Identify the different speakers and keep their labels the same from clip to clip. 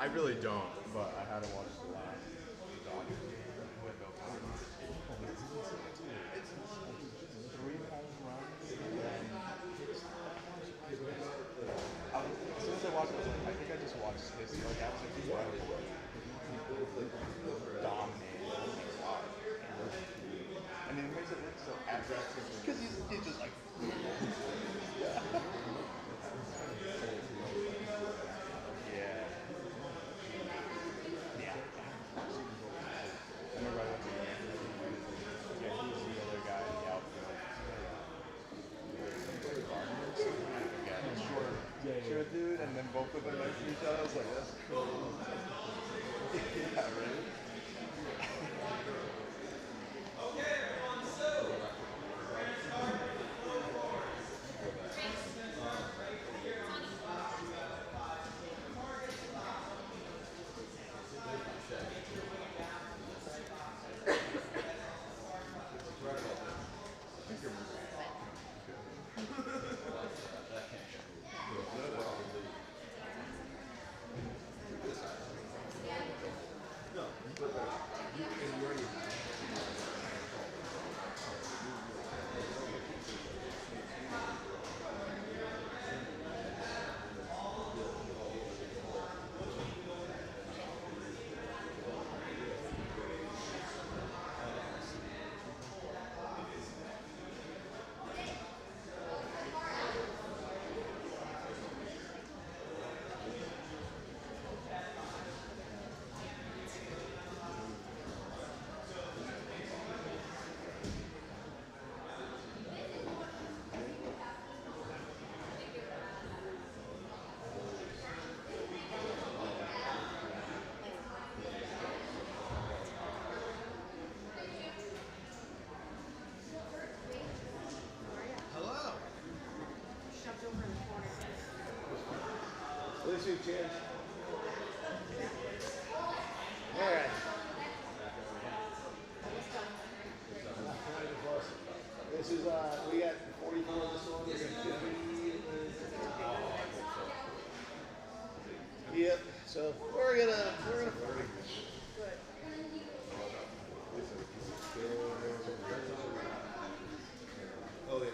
Speaker 1: I really don't, but I had to watch the last documentary. It's 3 home runs and then as soon as I watched it, I was like, I think I just watched his like I was like, he's dominating. And it makes it look so abstract because he's just like yeah. Yeah. I remember I went to yeah, he was the other guy in the outfield. Yeah, short dude, and then both of them next to each other. I was like, that's cool. Yeah, right?
Speaker 2: Okay, everyone, so we're going to start with the floor. Right here. Hello.
Speaker 3: Shoved over in the corner.
Speaker 4: Let's see, Chance. All right. This is we got 44 this one. We got 50. Yep. So we're gonna
Speaker 3: Good.
Speaker 4: Oh yeah.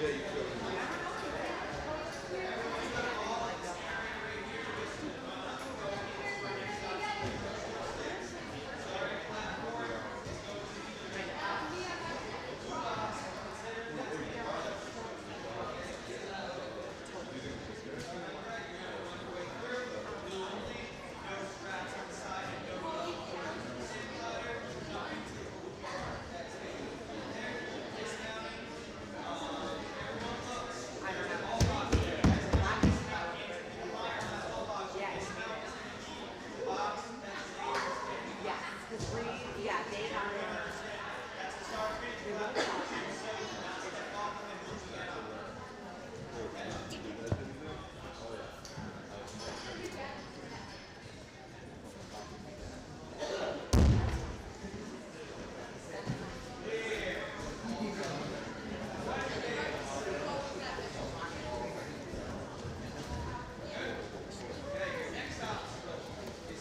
Speaker 4: Yeah, you feel
Speaker 3: Yeah, they got it. We both saw it.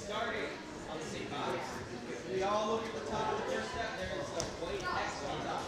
Speaker 2: Starting on the same box. We all look at the top of the first step. There is the white X on top.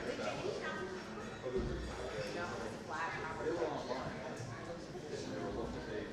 Speaker 1: get that one. But it was,
Speaker 3: No, it's flat.
Speaker 1: they were online. And they were looking, they,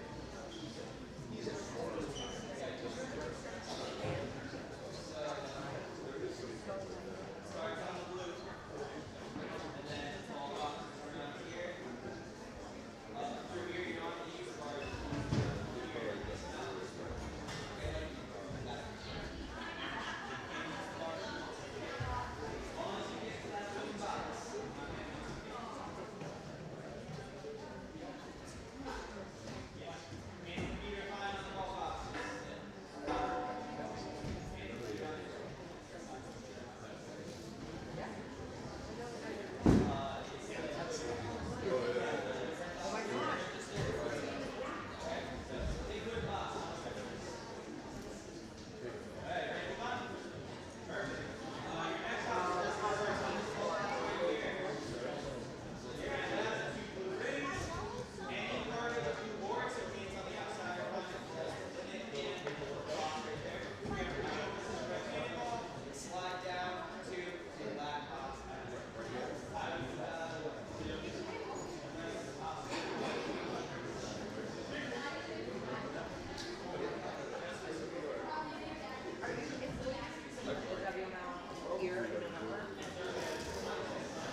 Speaker 3: WNL here in November.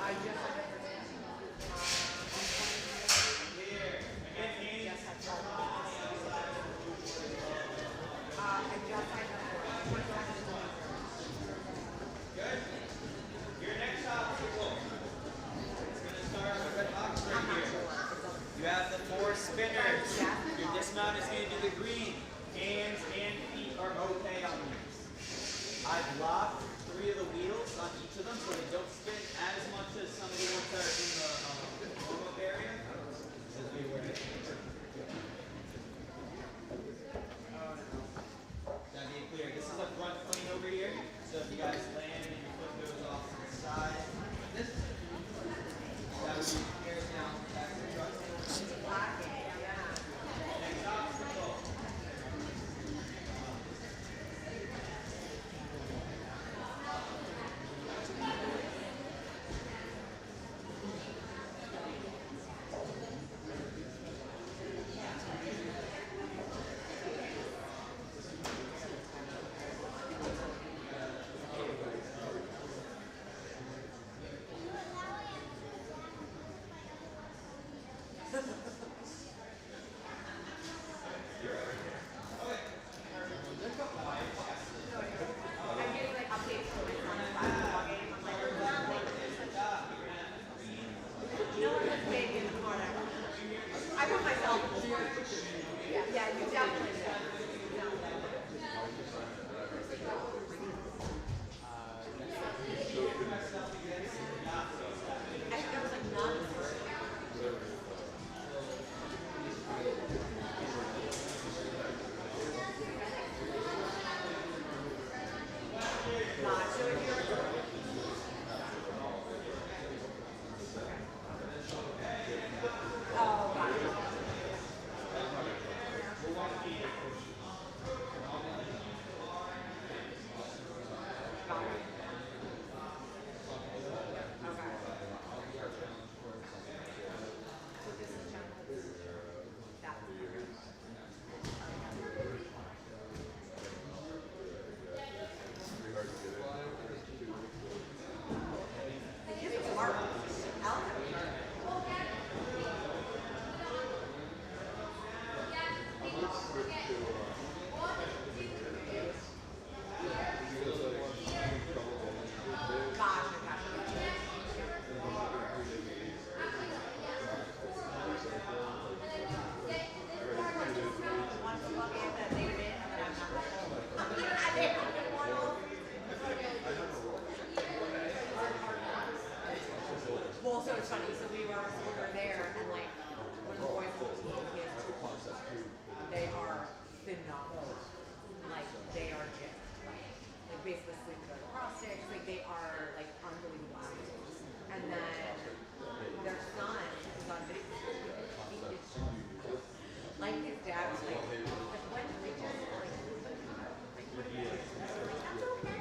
Speaker 3: I just
Speaker 2: Your next obstacle is going to start with the box right here. You have the 4 spinners. Your dismount is going to be the green. Hands and feet are okay on these. I've locked 3 of the wheels on each of them so they don't spin as much as some of the ones that are in the warm-up area. Just be aware. That being clear, this is a front plane over here. So if you guys land and your foot goes off to the side, like this, that would be airs down back to the truck. Next obstacle.
Speaker 3: I put myself. Yeah, you definitely did. I think there was like none. So if you're oh, got it. Well, so it's funny. So we were there, and like one of the boys on the team, he has 2 clubs. They are phenomenal. Like they are just like basically sleep with their cross sticks. Like they are like unbelievable athletes. And then their son is on video. He is like his dad was like when did they just like what did you do? Like that's okay.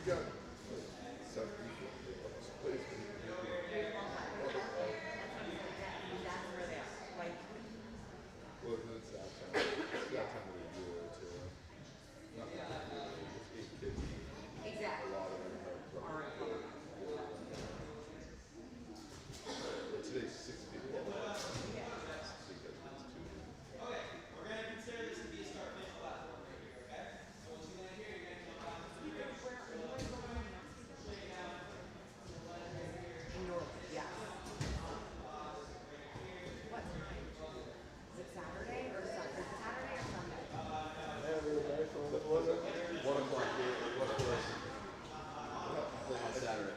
Speaker 1: got some place.
Speaker 3: That's where they are. Like,
Speaker 1: Well, it's that time. It's that time of the year too. Not it's 8 kids.
Speaker 3: exactly.
Speaker 1: A lot of them have
Speaker 3: Alright.
Speaker 1: today's 6 people. Because it's Tuesday.
Speaker 2: Okay, we're going to consider this to be a start finish platform right here, okay? So what you're going to hear, you're going to come out to the bridge.
Speaker 3: In Norwood, yes. What time? Is it Saturday or Sunday? Saturday or Sunday?
Speaker 1: Was it 1 o'clock? What's the rest? Saturday.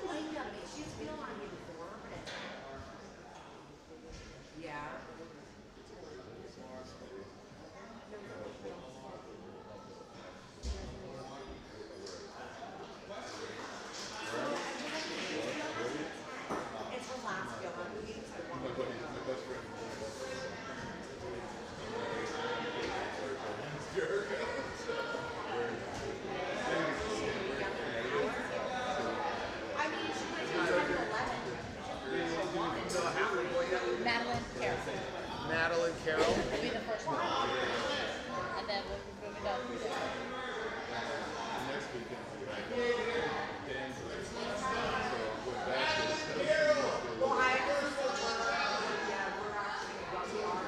Speaker 3: Like, she's been on here before, but it's... Yeah. It's her last Gilmore movie, so I want to go.
Speaker 1: My best friend.
Speaker 3: I mean, she plays at 11.
Speaker 5: Madeline Carroll.
Speaker 4: Madeline Carroll.
Speaker 5: Will be the first one. And then we'll move it up through there.
Speaker 1: Next weekend. Dan's so I'm going back to
Speaker 3: Well, I heard that we're actually going to go to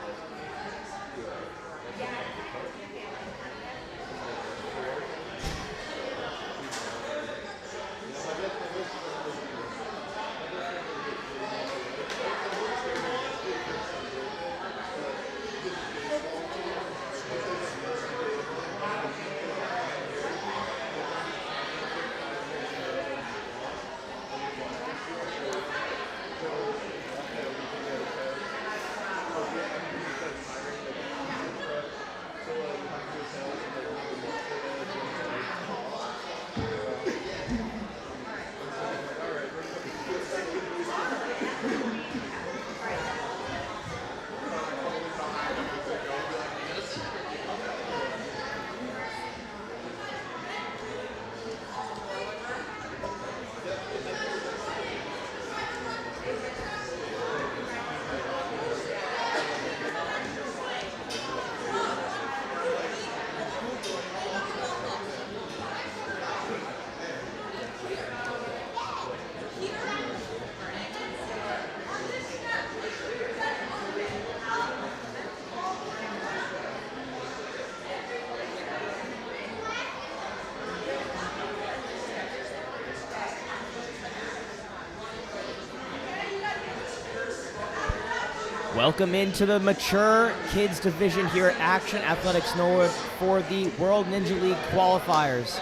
Speaker 6: Welcome into the mature kids division here at Action Athletics Norwood for the World Ninja League qualifiers.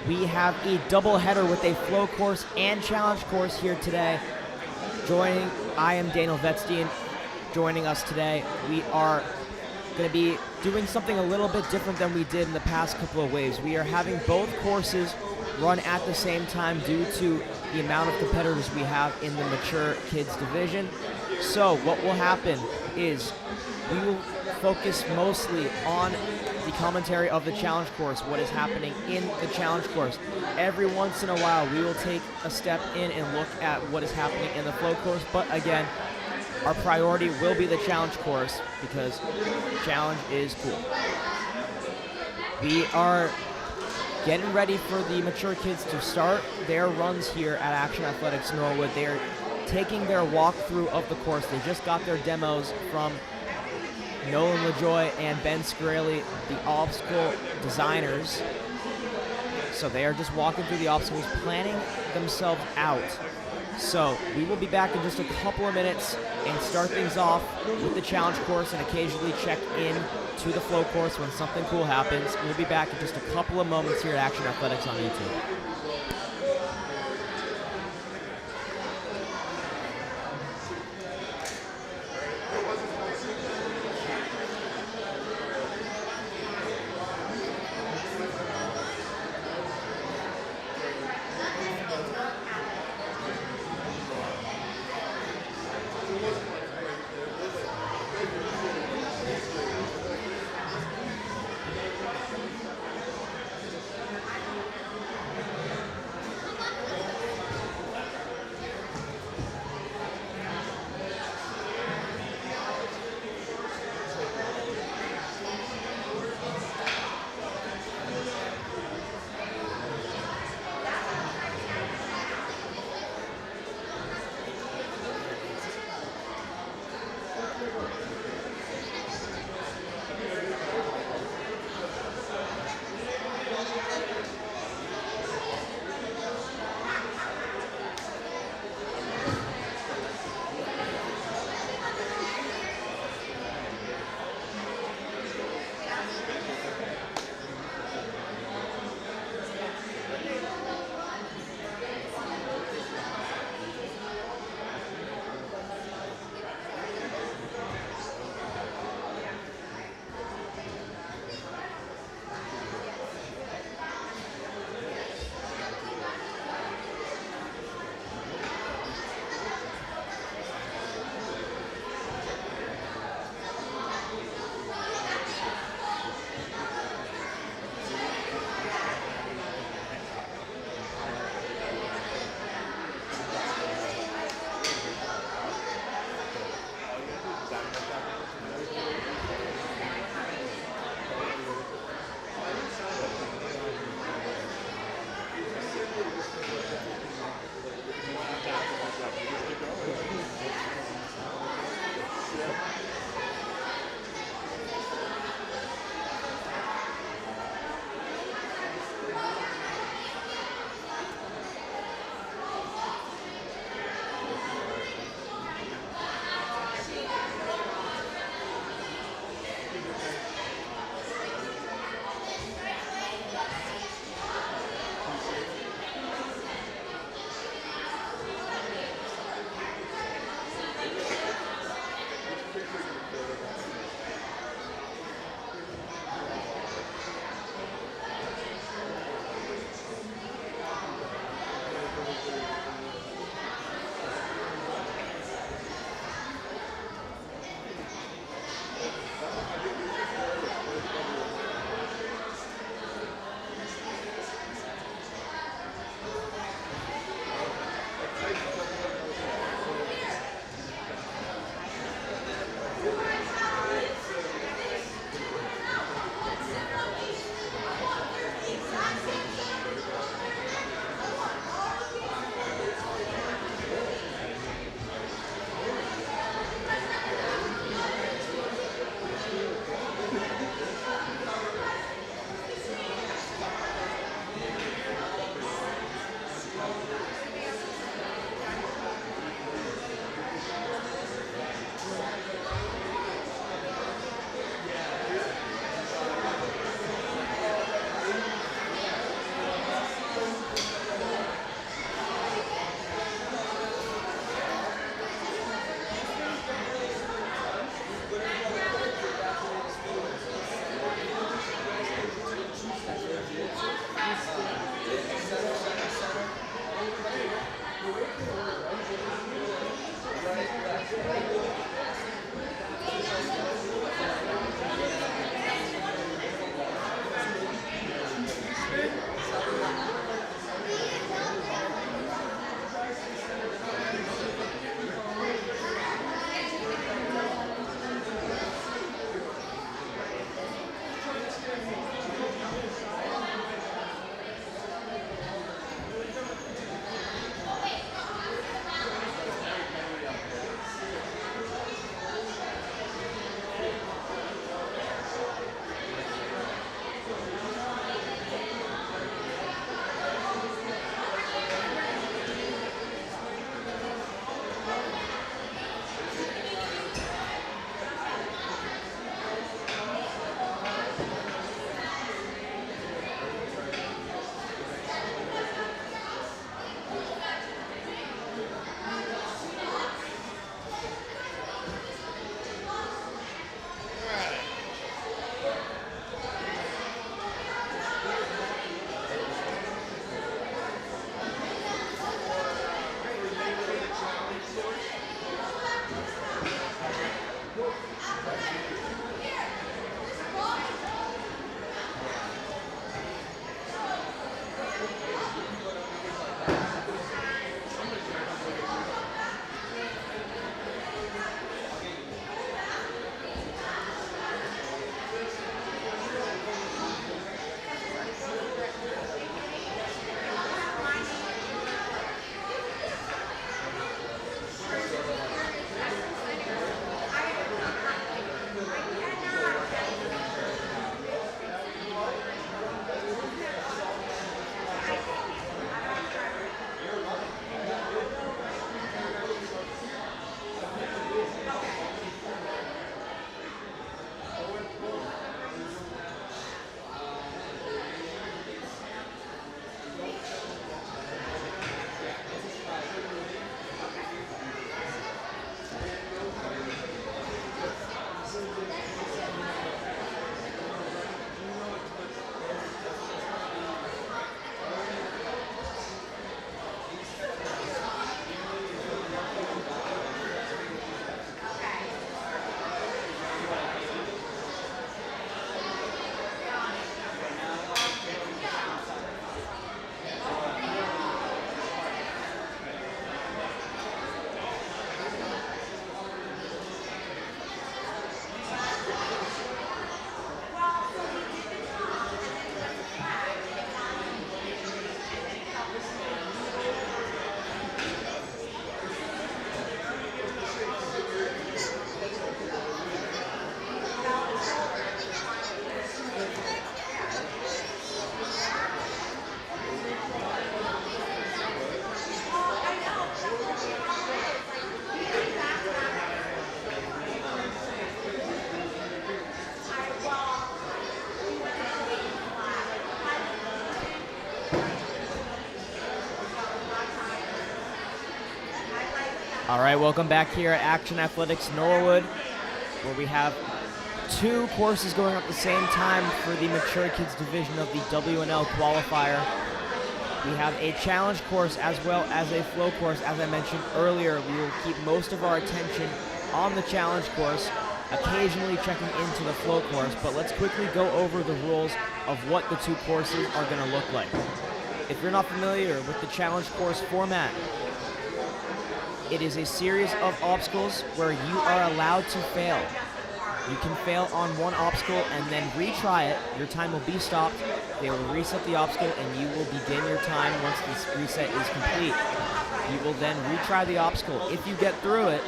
Speaker 6: We have a doubleheader with a flow course and challenge course here today. I am Daniel Vetstein. Joining us today, we are going to be doing something a little bit different than we did in the past couple of waves. We are having both courses run at the same time due to the amount of competitors we have in the mature kids division. So what will happen is we will focus mostly on the commentary of the challenge course, what is happening in the challenge course. Every once in a while, we will take a step in and look at what is happening in the flow course. But again, our priority will be the challenge course because challenge is cool. We are getting ready for the mature kids to start their runs here at Action Athletics Norwood. They are taking their walkthrough of the course. They just got their demos from Nolan LaJoy and Ben Scarelli, the obstacle designers. So they are just walking through the obstacles, planning themselves out. So we will be back in just a couple of minutes and start things off with the challenge course and occasionally check in to the flow course when something cool happens. We'll be back in just a couple of moments here at Action Athletics on YouTube. All right, welcome back here at Action Athletics Norwood, where we have 2 courses going at the same time for the mature kids division of the WNL qualifier. We have a challenge course as well as a flow course. As I mentioned earlier, we will keep most of our attention on the challenge course, occasionally checking into the flow course, but let's quickly go over the rules of what the 2 courses are going to look like. If you're not familiar with the challenge course format, it is a series of obstacles where you are allowed to fail. You can fail on one obstacle and then retry it. Your time will be stopped. They will reset the obstacle and you will begin your time once this reset is complete. You will then retry the obstacle. If you get through it,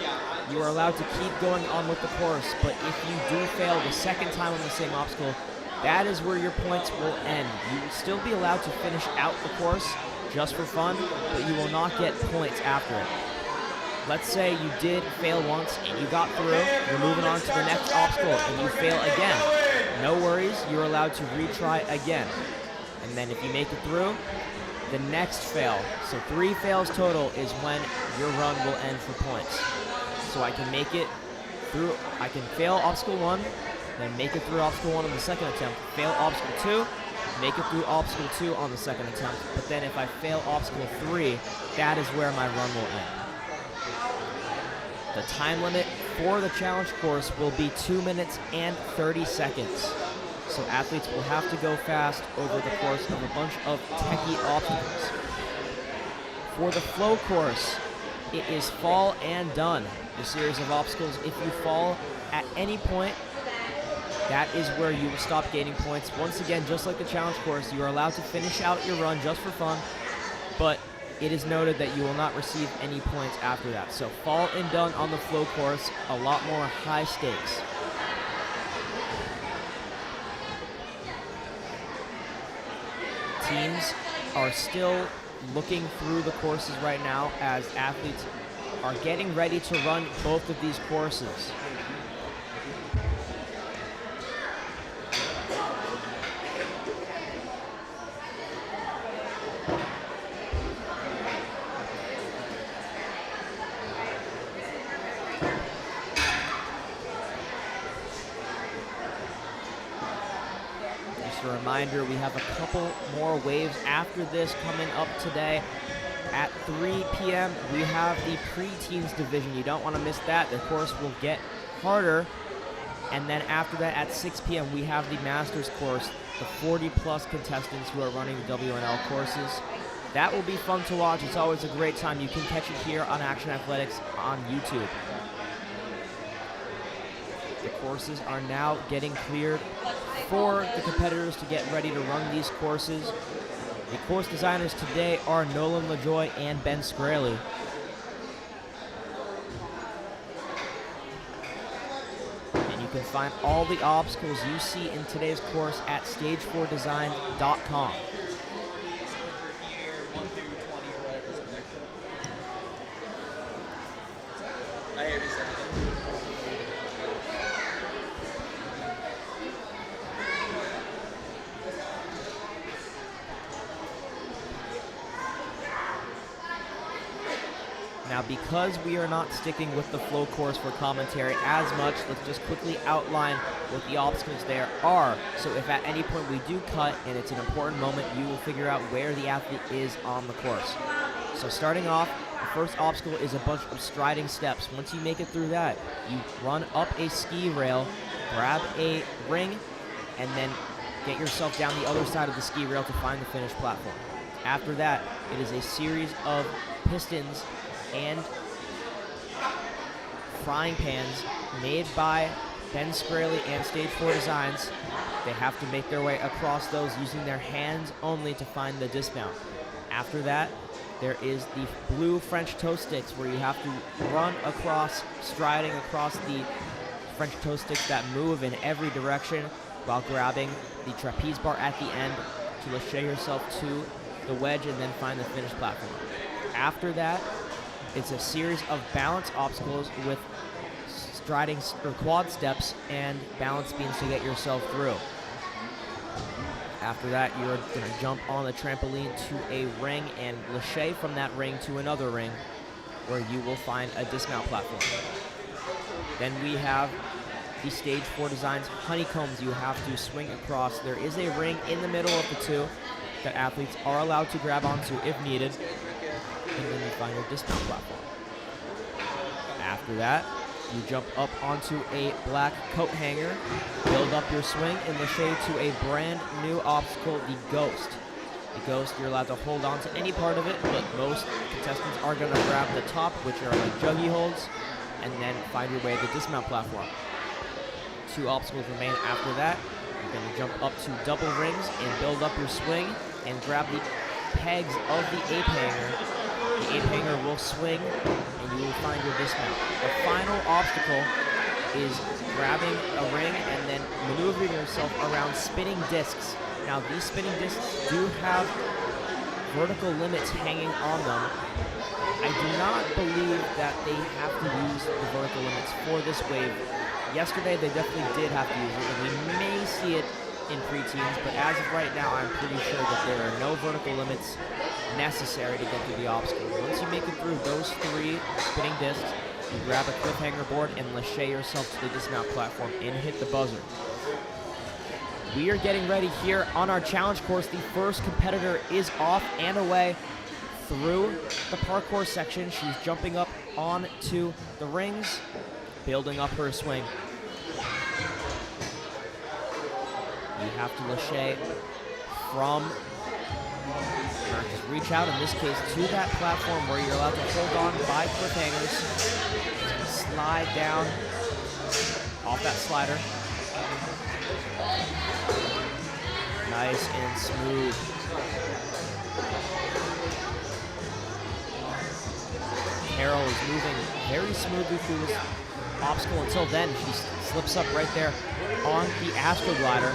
Speaker 6: you are allowed to keep going on with the course, but if you do fail the second time on the same obstacle, that is where your points will end. You will still be allowed to finish out the course just for fun, but you will not get points after it. Let's say you did fail once and you got through, you're moving on to the next obstacle and you fail again. No worries, you're allowed to retry again. And then if you make it through, the next fail, so 3 fails total, is when your run will end for points. So I can make it through, I can fail obstacle 1, then make it through obstacle 1 on the second attempt, fail obstacle 2, make it through obstacle 2 on the second attempt, but then if I fail obstacle 3, that is where my run will end. The time limit for the challenge course will be 2 minutes and 30 seconds. So athletes will have to go fast over the course of a bunch of techie obstacles. For the flow course, it is fall and done. The series of obstacles, if you fall at any point, that is where you will stop gaining points. Once again, just like the challenge course, you are allowed to finish out your run just for fun, but it is noted that you will not receive any points after that. So fall and done on the flow course, a lot more high stakes. Teams are still looking through the courses right now as athletes are getting ready to run both of these courses. Just a reminder, we have a couple more waves after this coming up today. At 3 p.m., we have the preteens division. You don't want to miss that. The course will get harder. And then after that, at 6 p.m., we have the Masters course, the 40-plus contestants who are running the WNL courses. That will be fun to watch. It's always a great time. You can catch it here on Action Athletics on YouTube. The courses are now getting cleared for the competitors to get ready to run these courses. The course designers today are Nolan LaJoy and Ben Scraley. And you can find all the obstacles you see in today's course at stage4design.com. Now, because we are not sticking with the flow course for commentary as much, let's just quickly outline what the obstacles there are. So if at any point we do cut and it's an important moment, you will figure out where the athlete is on the course. So starting off, the first obstacle is a bunch of striding steps. Once you make it through that, you run up a ski rail, grab a ring, and then get yourself down the other side of the ski rail to find the finished platform. After that, it is a series of pistons and frying pans made by Ben Scraley and Stage 4 Designs. They have to make their way across those using their hands only to find the dismount. After that, there is the blue French toast sticks where you have to run across, striding across the French toast sticks that move in every direction while grabbing the trapeze bar at the end to lachet yourself to the wedge and then find the finished platform. After that, it's a series of balance obstacles with striding or quad steps and balance beams to get yourself through. After that, you're going to jump on the trampoline to a ring and lachet from that ring to another ring. where you will find a dismount platform. Then we have the stage 4 designs, honeycombs you have to swing across. There is a ring in the middle of the two that athletes are allowed to grab onto if needed. And then you find your dismount platform. After that, you jump up onto a black coat hanger, build up your swing in the shade to a brand new obstacle, the Ghost. The Ghost, you're allowed to hold on to any part of it, but most contestants are going to grab the top, which are like juggy holds, and then find your way to the dismount platform. 2 obstacles remain after that. You're going to jump up to double rings and build up your swing and grab the pegs of the ape hanger. The ape hanger will swing and you will find your dismount. The final obstacle is grabbing a ring and then maneuvering yourself around spinning discs. Now these spinning discs do have vertical limits hanging on them. I do not believe that they have to use the vertical limits for this wave. Yesterday they definitely did have to use it, and we may see it in preteens, but as of right now, I'm pretty sure that there are no vertical limits necessary to get through the obstacle. Once you make it through those 3 spinning discs, you grab a cliffhanger board and lâcher yourself to the dismount platform and hit the buzzer. We are getting ready here on our challenge course. The first competitor is off and away through the parkour section. She's jumping up onto the rings, building up her swing. You have to lâcher from, or just reach out in this case to that platform where you're allowed to hold on by cliffhangers. Slide down off that slider. Nice and smooth. Carol is moving very smoothly through this obstacle until then. She slips up right there on the Astro Glider.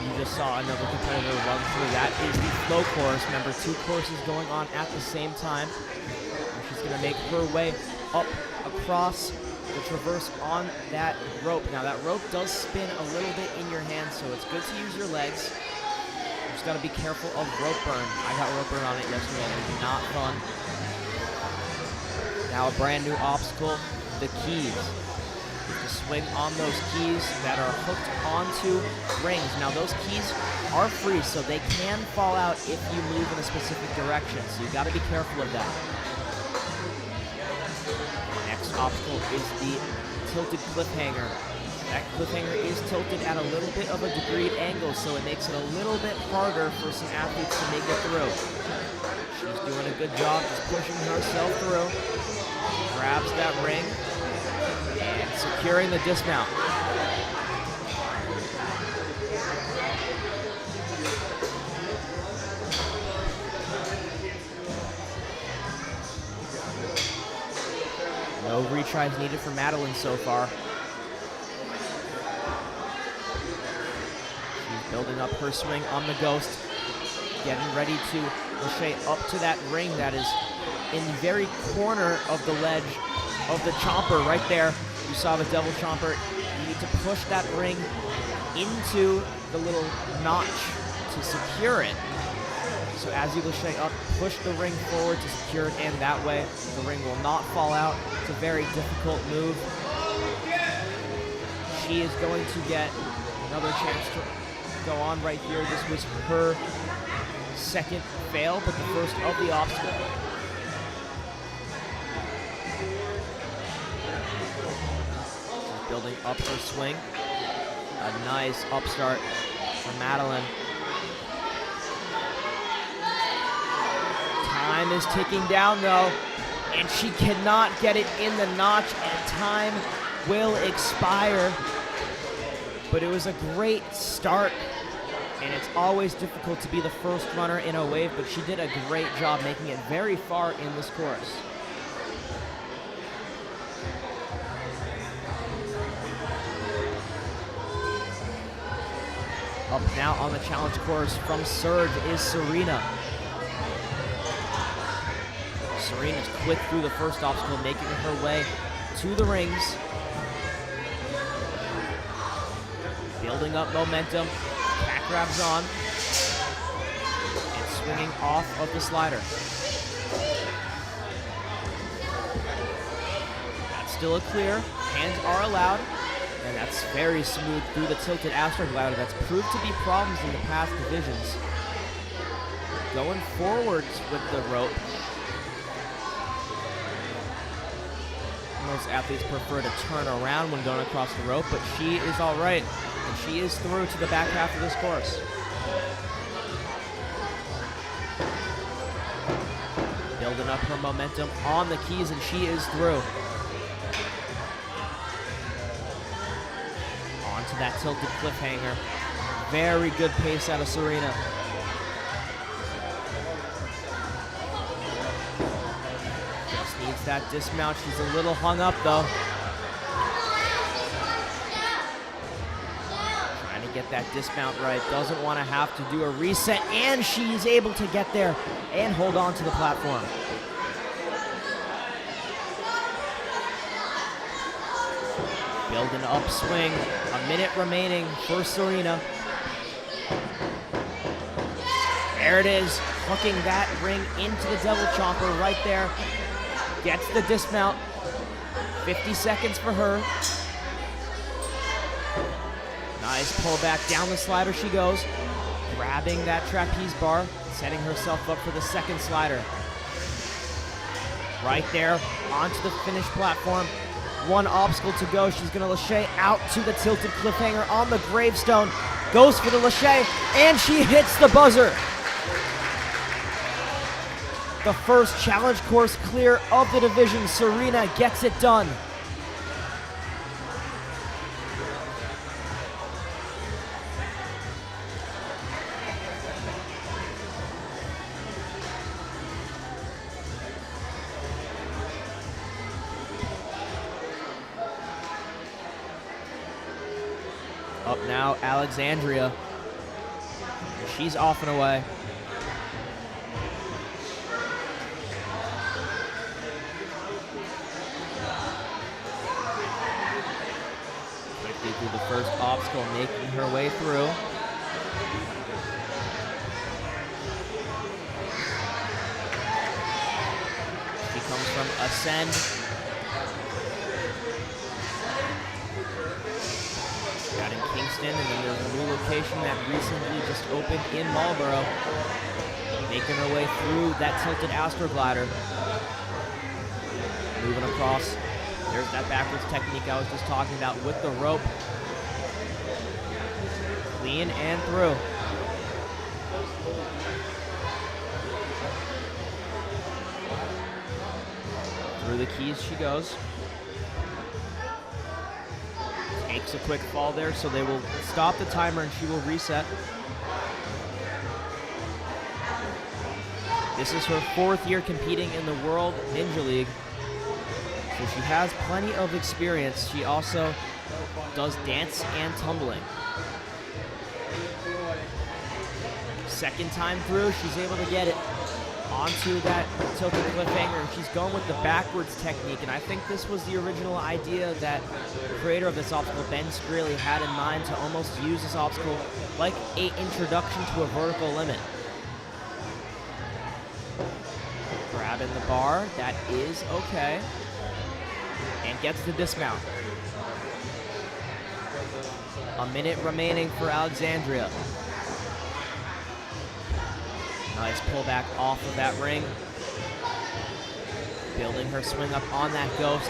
Speaker 6: You just saw another competitor run through. That is the flow course. Remember, 2 courses going on at the same time. And she's going to make her way up across the traverse on that rope. Now that rope does spin a little bit in your hands, so it's good to use your legs. You just got to be careful of rope burn. I got rope burn on it yesterday and it was not fun. Now a brand new obstacle, the keys. You have to swing on those keys that are hooked onto rings. Now those keys are free, so they can fall out if you move in a specific direction, so you got to be careful of that. The next obstacle is the tilted cliffhanger. That cliffhanger is tilted at a little bit of a degreed angle, so it makes it a little bit harder for some athletes to make it through. She's doing a good job just pushing herself through. Grabs that ring and securing the dismount. No retries needed for Madeline so far. She's building up her swing on the Ghost, getting ready to lâcher up to that ring that is in the very corner of the ledge of the chomper right there. You saw the double chomper. You need to push that ring into the little notch to secure it. So as you lâcher up, push the ring forward to secure it, and that way the ring will not fall out. It's a very difficult move. She is going to get another chance to go on right here. This was her second fail, but the first of the obstacle. Building up her swing. A nice upstart for Madeline. Time is ticking down though, and she cannot get it in the notch, and time will expire. But it was a great start, and it's always difficult to be the first runner in a wave, but she did a great job making it very far in this course. Up now on the challenge course from Surge is Serena. Serena's quick through the first obstacle, making her way to the rings. Building up momentum. Cat grabs on. And swinging off of the slider. still a clear. Hands are allowed. And that's very smooth through the tilted astroglider. That's proved to be problems in the past divisions. Going forwards with the rope. Most athletes prefer to turn around when going across the rope, but she is all right. And she is through to the back half of this course. Building up her momentum on the keys, and she is through. Onto that tilted cliffhanger. Very good pace out of Serena. Just needs that dismount. She's a little hung up though. Trying to get that dismount right. Doesn't want to have to do a reset, and she's able to get there and hold on to the platform. Build an upswing. A minute remaining for Serena. There it is. Hooking that ring into the double chomper right there. Gets the dismount. 50 seconds for her. Nice pullback. Down the slider she goes. Grabbing that trapeze bar. Setting herself up for the second slider. Right there onto the finish platform. One obstacle to go. She's going to lâché out to the tilted cliffhanger on the gravestone. Goes for the lâché, and she hits the buzzer. The first challenge course clear of the division. Serena gets it done. Up now, Alexandria. She's off and away. Quickly through the first obstacle, making her way through. She comes from Ascend. Out in Kingston, and then there's a new location that recently just opened in Marlboro. Making her way through that tilted astroglider. Moving across. There's that backwards technique I was just talking about with the rope. Clean and through. Through the keys she goes. Takes a quick fall there, so they will stop the timer and she will reset. This is her 4th year competing in the World Ninja League, so she has plenty of experience. She also does dance and tumbling. Second time through, she's able to get it onto that tilted cliffhanger, and she's going with the backwards technique, and I think this was the original idea that the creator of this obstacle, Ben Straley, had in mind, to almost use this obstacle like an introduction to a vertical limit. Grabbing the bar, that is okay, and gets the dismount. A minute remaining for Alexandria. Nice pullback off of that ring. Building her swing up on that ghost.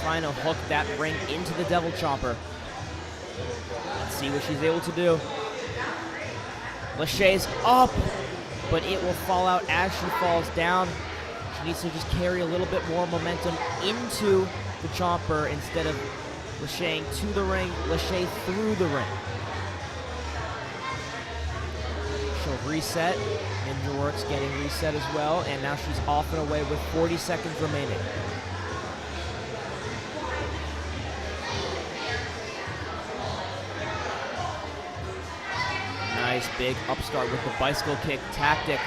Speaker 6: Trying to hook that ring into the devil chomper. Let's see what she's able to do. Lachey's up, but it will fall out as she falls down. She needs to just carry a little bit more momentum into the chomper instead of lacheying to the ring, lachey through the ring. She'll reset. Ninja Works getting reset as well, and now she's off and away with 40 seconds remaining. Nice big upstart with the bicycle kick tactic.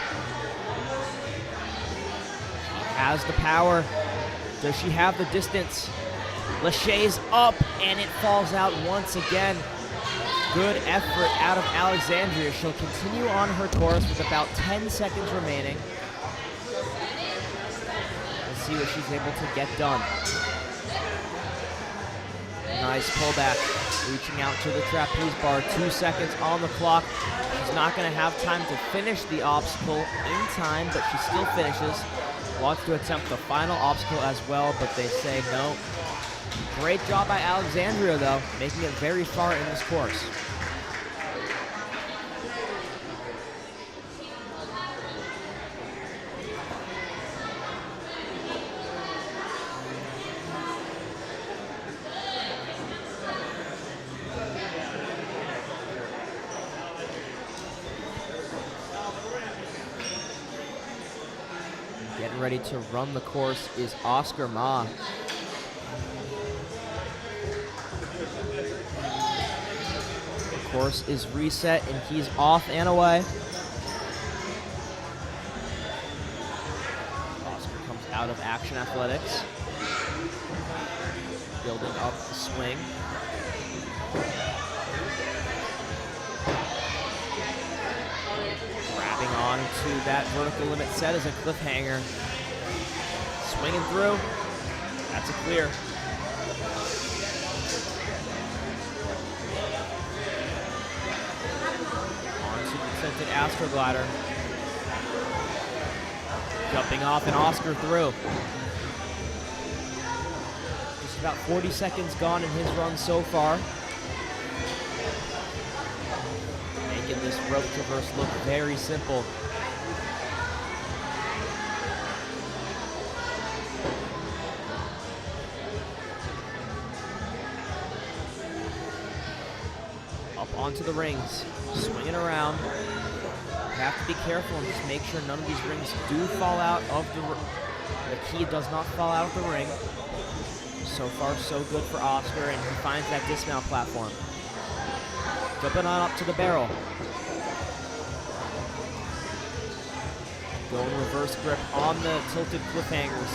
Speaker 6: She has the power. Does she have the distance? Lachey's up, and it falls out once again. Good effort out of Alexandria. She'll continue on her course with about 10 seconds remaining. Let's see what she's able to get done. Nice pullback. Reaching out to the trapeze bar. 2 seconds on the clock. She's not going to have time to finish the obstacle in time, but she still finishes. Wants to attempt the final obstacle as well, but they say no. Great job by Alexandria, though, making it very far in this course. Getting ready to run the course is Oscar Ma. The course is reset and he's off and away. Oscar comes out of Action Athletics. Building up the swing. Grabbing on to that vertical limit set as a cliffhanger. Swinging through. That's a clear. Onto the tilted Astroglider. Jumping off and Oscar through. Just about 40 seconds gone in his run so far. Making this rope traverse look very simple. Up onto the rings, swinging around. You have to be careful and just make sure none of these rings do fall out of the key does not fall out of the ring. So far, so good for Oscar, and he finds that dismount platform. Jumping on up to the barrel. Going reverse grip on the tilted cliffhangers.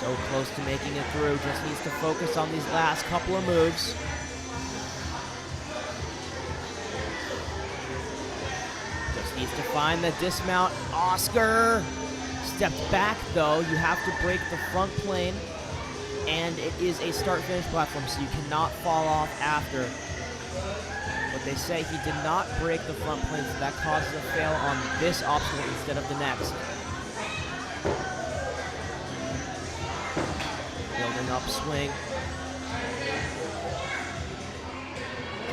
Speaker 6: So close to making it through, just needs to focus on these last couple of moves. Just needs to find the dismount. Oscar stepped back though. You have to break the front plane, and it is a start-finish platform, so you cannot fall off after. But they say he did not break the front plane, so that causes a fail on this obstacle instead of the next. Building up swing.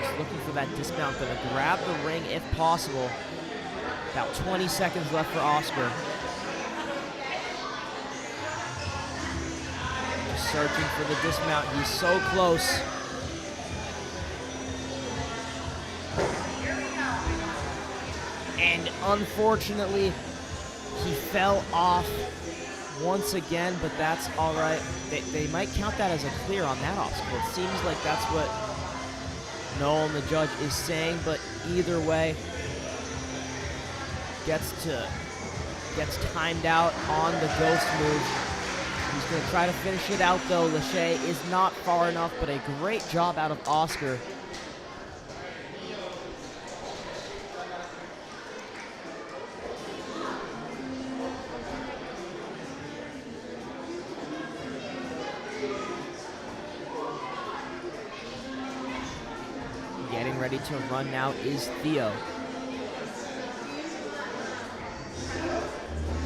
Speaker 6: Just looking for that dismount. Gonna grab the ring if possible. About 20 seconds left for Oscar. Just searching for the dismount. He's so close. And unfortunately, he fell off once again, but that's all right. They might count that as a clear on that obstacle. It seems like that's what Nolan, the judge, is saying, but either way, gets timed out on the ghost move. He's going to try to finish it out, though. Lachey is not far enough, but a great job out of Oscar. Getting ready to run now is Theo.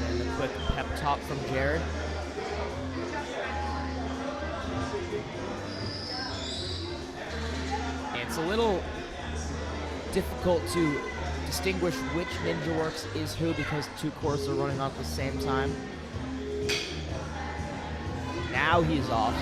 Speaker 6: And a quick pep talk from Jared. It's a little difficult to distinguish which Ninja Works is who because two courses are running off at the same time. Now he's off.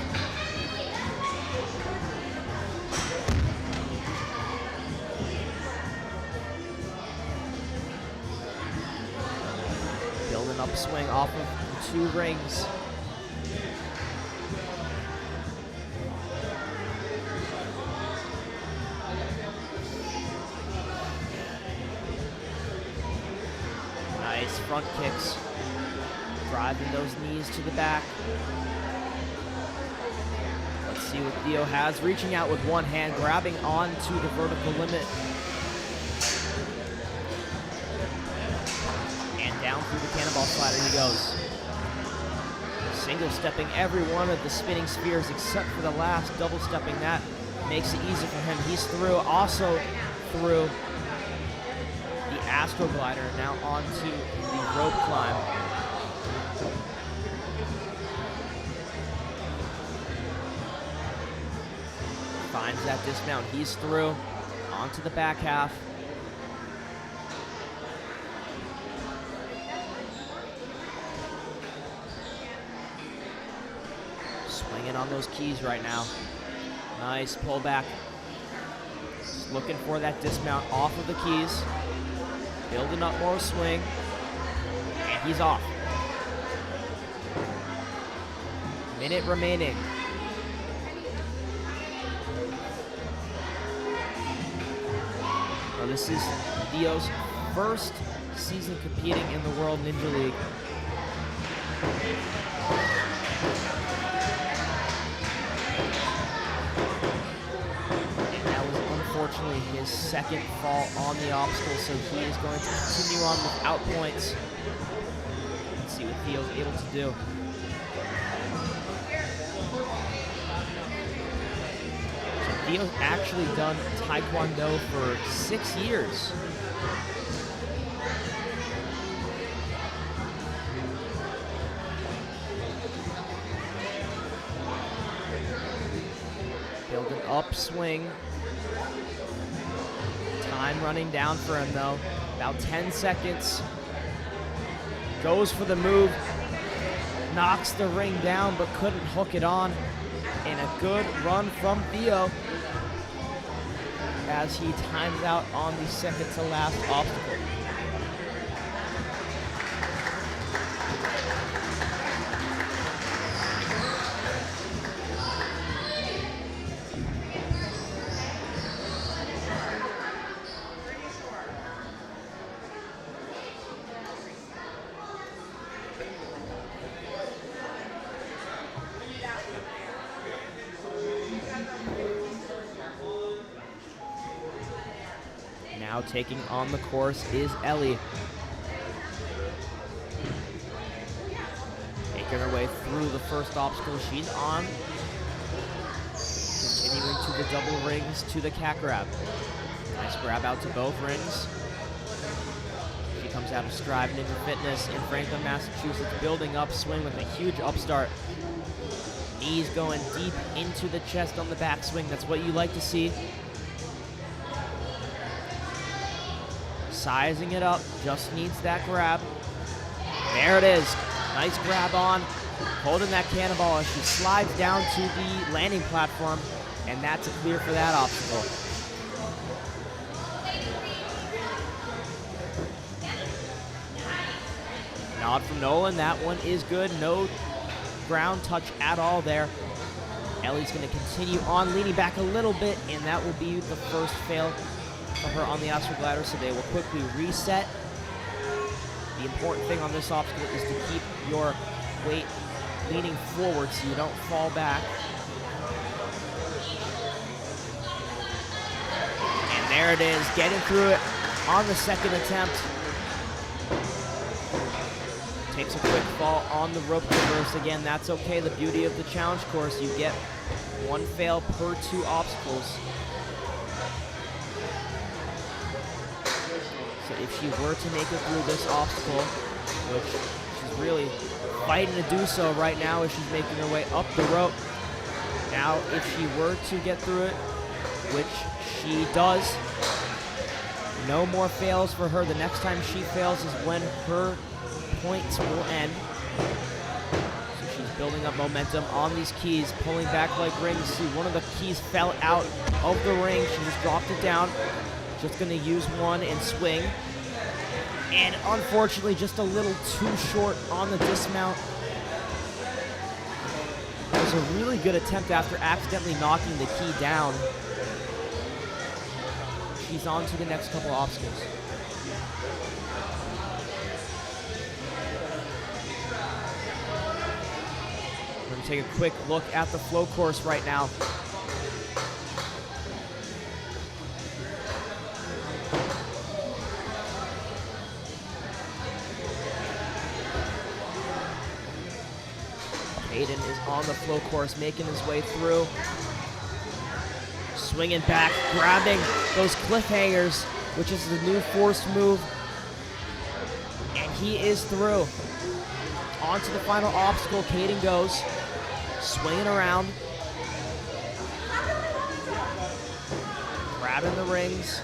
Speaker 6: Building upswing off of 2 rings. Nice front kicks. Driving those knees to the back. Let's see what Theo has. Reaching out with one hand, grabbing onto the vertical limit. slider he goes. Single stepping every one of the spinning spheres except for the last, double stepping. That makes it easy for him. He's through, also through the Astro Glider, now onto the rope climb. Finds that dismount. He's through, onto the back half. Swinging on those keys right now. Nice pullback. Just looking for that dismount off of the keys. Building up more swing. And he's off. Minute remaining. Well, this is Dio's first season competing in the World Ninja League. Unfortunately, his second fall on the obstacle, so he is going to continue on without points. Let's see what Theo's able to do. So Theo's actually done Taekwondo for 6 years. Build an upswing. Time running down for him though. About 10 seconds. Goes for the move. Knocks the ring down but couldn't hook it on. And a good run from Theo as he times out on the second to last obstacle. Now taking on the course is Ellie. Making her way through the first obstacle she's on. Continuing to the double rings to the cat grab. Nice grab out to both rings. She comes out of Strive Ninja Fitness in Franklin, Massachusetts, building up swing with a huge upstart. Knees going deep into the chest on the backswing. That's what you like to see. Sizing it up, just needs that grab. There it is. Nice grab on, holding that cannonball as she slides down to the landing platform, and that's a clear for that obstacle. Nod from Nolan, that one is good. No ground touch at all there. Ellie's going to continue on, leaning back a little bit, and that will be the first fail for her on the Astro Glider, so they will quickly reset. The important thing on this obstacle is to keep your weight leaning forward so you don't fall back. And there it is, getting through it on the second attempt. Takes a quick fall on the rope reverse. Again, that's okay. The beauty of the challenge course, you get one fail per 2 obstacles. So if she were to make it through this obstacle, which she's really fighting to do so right now as she's making her way up the rope. Now, if she were to get through it, which she does, no more fails for her. The next time she fails is when her points will end. So she's building up momentum on these keys, pulling back like rings. See, one of the keys fell out of the ring. She just dropped it down. Just going to use one and swing. And unfortunately, just a little too short on the dismount. It was a really good attempt after accidentally knocking the key down. She's on to the next couple obstacles. We're going to take a quick look at the flow course right now. on the flow course, making his way through. Swinging back, grabbing those cliffhangers, which is the new forced move. And he is through. On to the final obstacle, Caden goes. Swinging around. Grabbing the rings.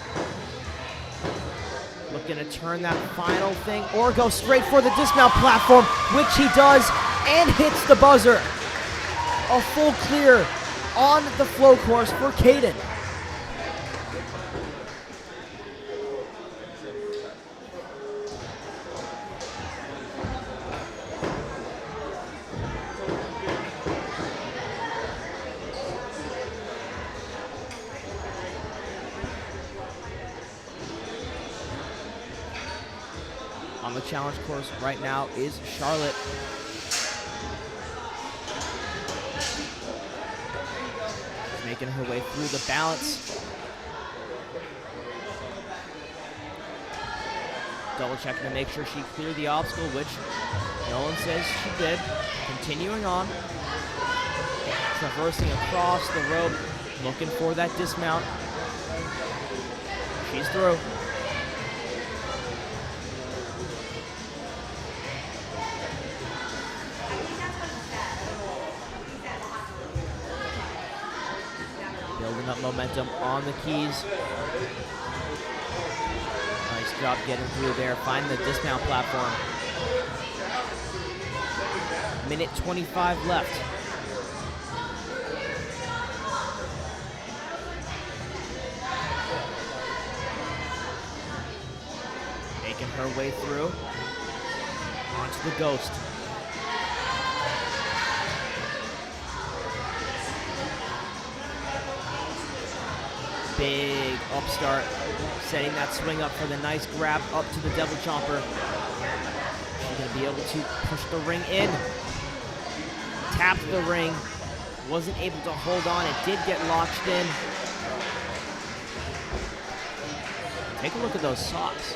Speaker 6: Looking to turn that final thing or go straight for the dismount platform, which he does and hits the buzzer. A full clear on the flow course for Caden. On the challenge course right now is Charlotte. She's making her way through the balance. Double checking to make sure she cleared the obstacle, which Nolan says she did. Continuing on. Traversing across the rope, looking for that dismount. She's through. Building up momentum on the keys. Nice job getting through there, finding the dismount platform. Minute 25 left. Making her way through. Onto the ghost. Big upstart, setting that swing up for the nice grab up to the Devil Chomper. She's gonna be able to push the ring in. Tapped the ring, wasn't able to hold on. It did get launched in. Take a look at those socks.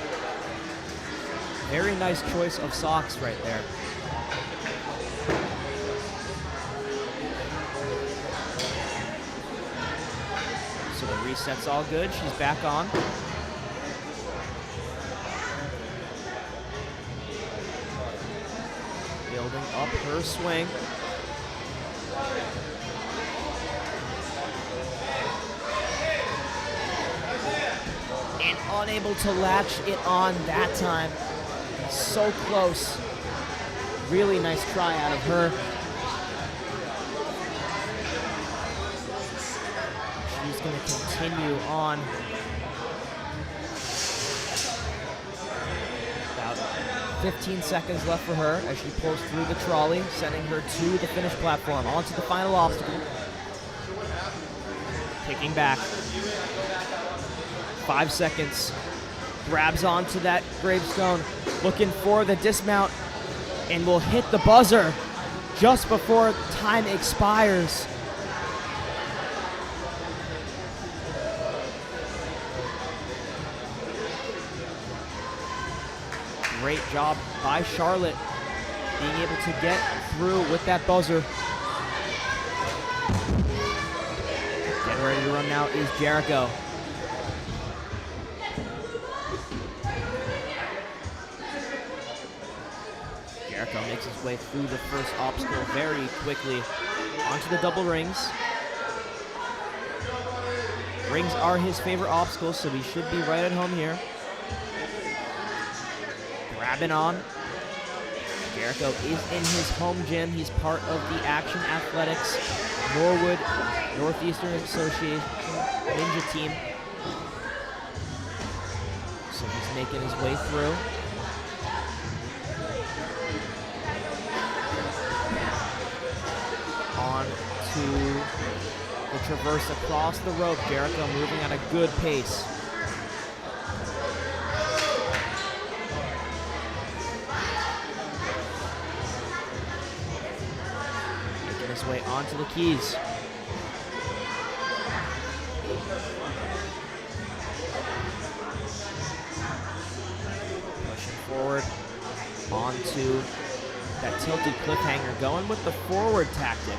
Speaker 6: Very nice choice of socks right there. So the reset's all good. She's back on. Building up her swing. And unable to latch it on that time. So close. Really nice try out of her. She's going to continue on. About 15 seconds left for her as she pulls through the trolley, sending her to the finish platform. On to the final obstacle. Kicking back. 5 seconds. Grabs onto that gravestone, looking for the dismount, and will hit the buzzer just before time expires. Great job by Charlotte being able to get through with that buzzer. Getting ready to run now is Jericho. Jericho makes his way through the first obstacle very quickly. Onto the double rings. Rings are his favorite obstacles, so he should be right at home here. Grabbing on. Jericho is in his home gym. He's part of the Action Athletics Norwood Northeastern Association Ninja team. So he's making his way through. On to the traverse across the rope. Jericho moving at a good pace. Making his way onto the keys. Pushing forward onto that tilted cliffhanger, going with the forward tactic.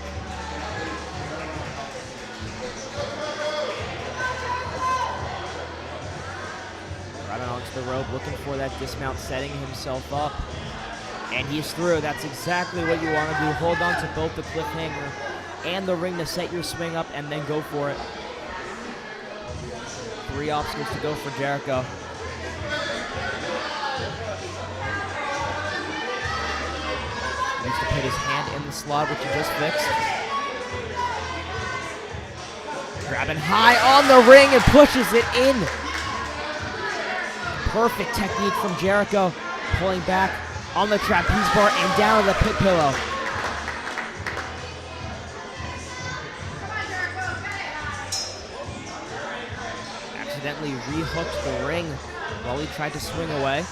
Speaker 6: Right onto the rope, looking for that dismount, setting himself up. And he's through. That's exactly what you want to do. Hold on to both the cliffhanger and the ring to set your swing up and then go for it. 3 obstacles to go for Jericho. Needs to put his hand in the slot, which he just fixed. Grabbing high on the ring and pushes it in. Perfect technique from Jericho. Pulling back on the trapeze bar and down to the pit pillow. Accidentally rehooked the ring while he tried to swing away.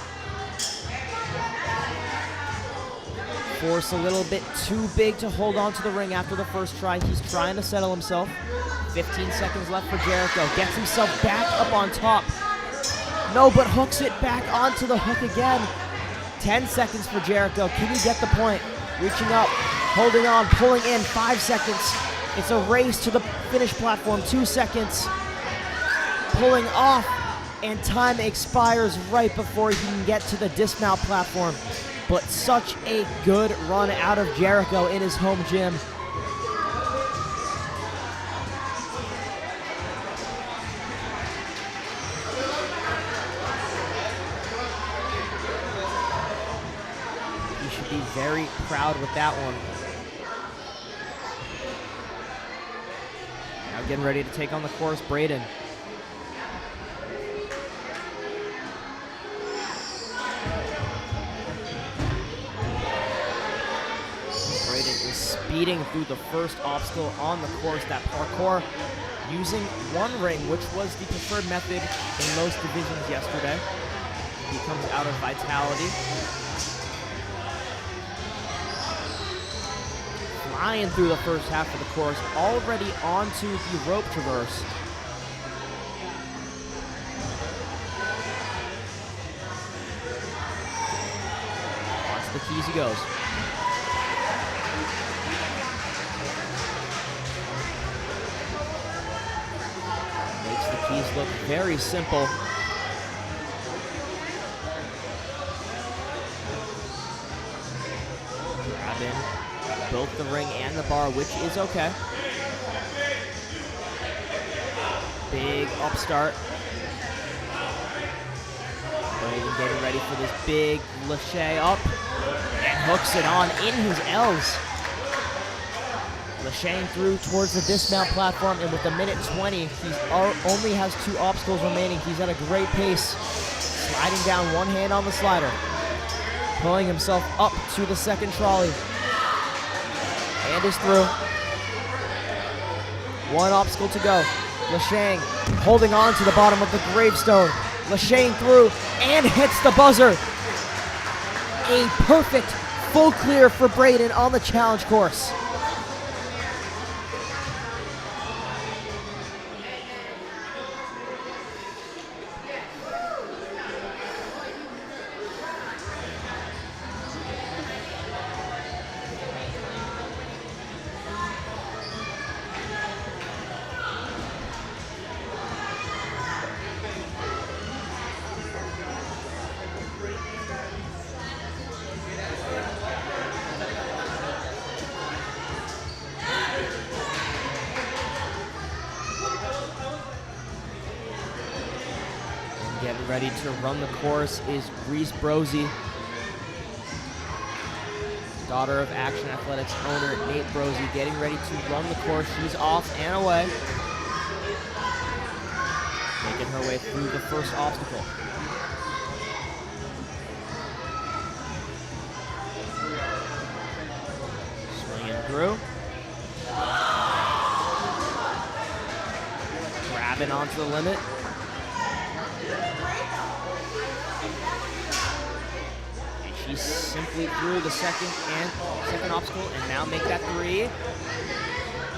Speaker 6: Force a little bit too big to hold on to the ring after the first try. He's trying to settle himself. 15 seconds left for Jericho. Gets himself back up on top. No, but hooks it back onto the hook again. 10 seconds for Jericho. Can he get the point? Reaching up, holding on, pulling in. 5 seconds. It's a race to the finish platform. 2 seconds. Pulling off, and time expires right before he can get to the dismount platform. But such a good run out of Jericho in his home gym. He should be very proud with that one. Now getting ready to take on the course, Braden. Speeding through the first obstacle on the course, that parkour, using one ring, which was the preferred method in most divisions yesterday. He comes out of Vitality. Flying through the first half of the course, already onto the rope traverse. Onto the keys he goes. Keys look very simple. Grabbing both the ring and the bar, which is okay. Big upstart. Braden getting ready for this big lache up. And hooks it on in his L's. Lachaine through towards the dismount platform, and with 1:20, he only has 2 obstacles remaining. He's at a great pace. Sliding down, one hand on the slider. Pulling himself up to the second trolley. And is through. 1 obstacle to go. Lachaine holding on to the bottom of the gravestone. Lachaine through and hits the buzzer. A perfect full clear for Braden on the challenge course. Getting ready to run the course is Reese Brosey, daughter of Action Athletics owner Nate Brosey, getting ready to run the course. She's off and away, making her way through the first obstacle. Swinging through. Grabbing onto the limit. She simply threw the second obstacle and now make that 3.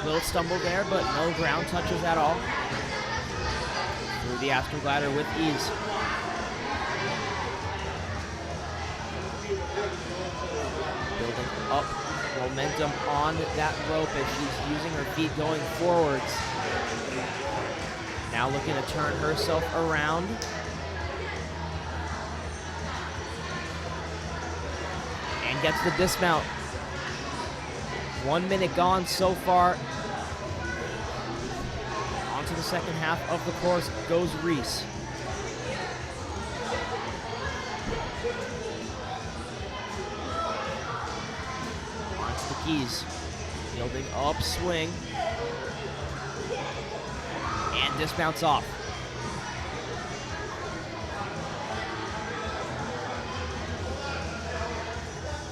Speaker 6: Little stumble there, but no ground touches at all. Through the Astroglider with ease. Building up momentum on that rope as she's using her feet going forwards. Now looking to turn herself around. And gets the dismount. 1 minute gone so far. On to the second half of the course goes Reese. Onto the keys. Building upswing. And dismounts off.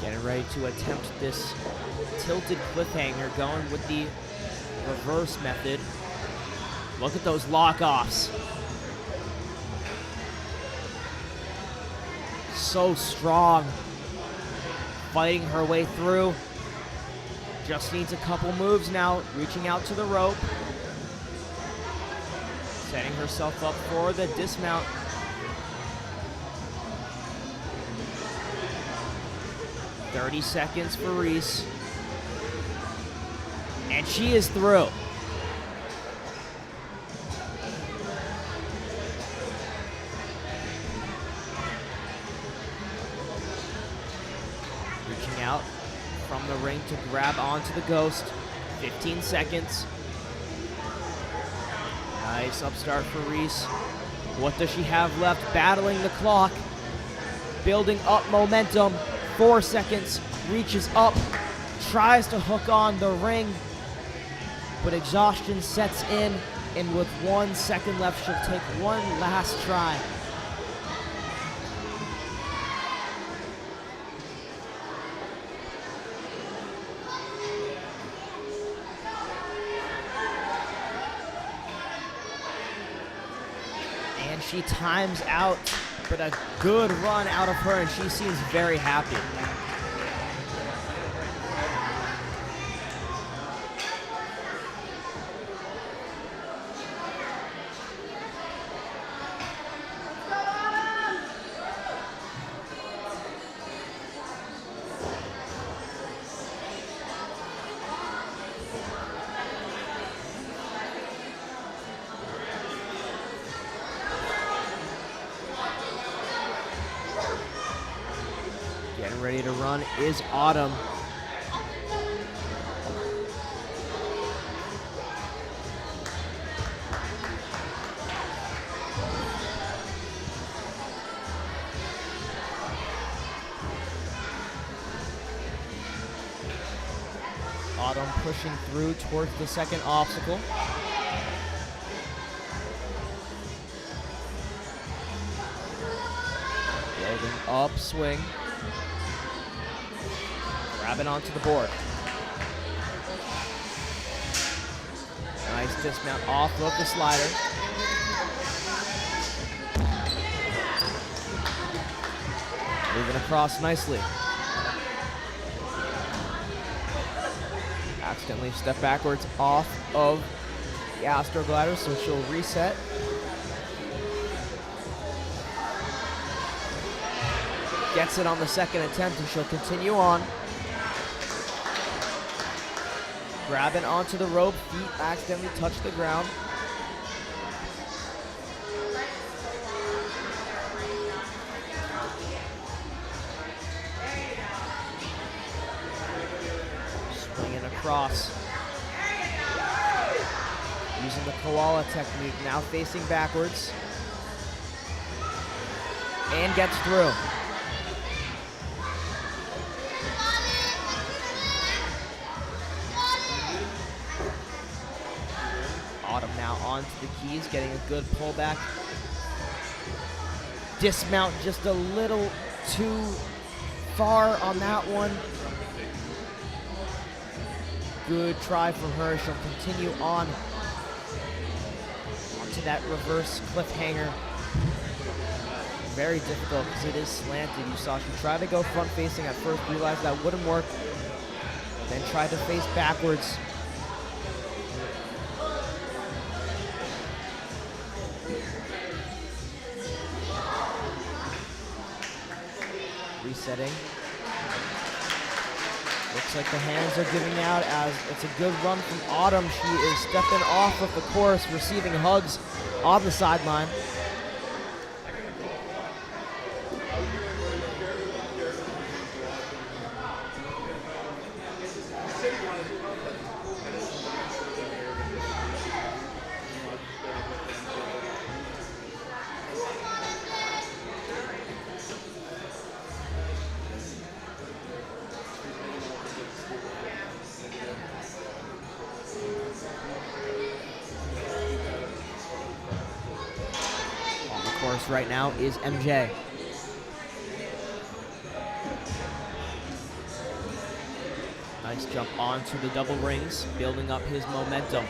Speaker 6: Getting ready to attempt this tilted cliffhanger, going with the reverse method. Look at those lock-offs. So strong. Fighting her way through. Just needs a couple moves now, reaching out to the rope. Setting herself up for the dismount. "30 seconds for Reese. And she is through. Reaching out from the ring to grab onto the ghost. 15 seconds. Nice upstart for Reese. What does she have left? Battling the clock. Building up momentum. 4 seconds. Reaches up. Tries to hook on the ring. But exhaustion sets in. And with 1 second left, she'll take one last try. And she times out, but a good run out of her, and she seems very happy. Getting ready to run is Autumn. Autumn pushing through towards the second obstacle. Building upswing. Grabbing onto the board. Nice dismount off of the slider. Moving across nicely. Accidentally step backwards off of the Astro Glider, so she'll reset. Gets it on the second attempt, and she'll continue on. Grabbing onto the rope, feet accidentally touch the ground. Swinging across. Using the koala technique, now facing backwards. And gets through. Autumn now onto the keys, getting a good pullback. Dismount just a little too far on that one. Good try from her. She'll continue on onto that reverse cliffhanger. Very difficult because it is slanted. You saw she tried to go front facing at first, realized that wouldn't work, then tried to face backwards. Resetting. Looks like the hands are giving out as it's a good run from Autumn. She is stepping off of the course, receiving hugs on the sideline. Right now is MJ. Nice jump onto the double rings, building up his momentum.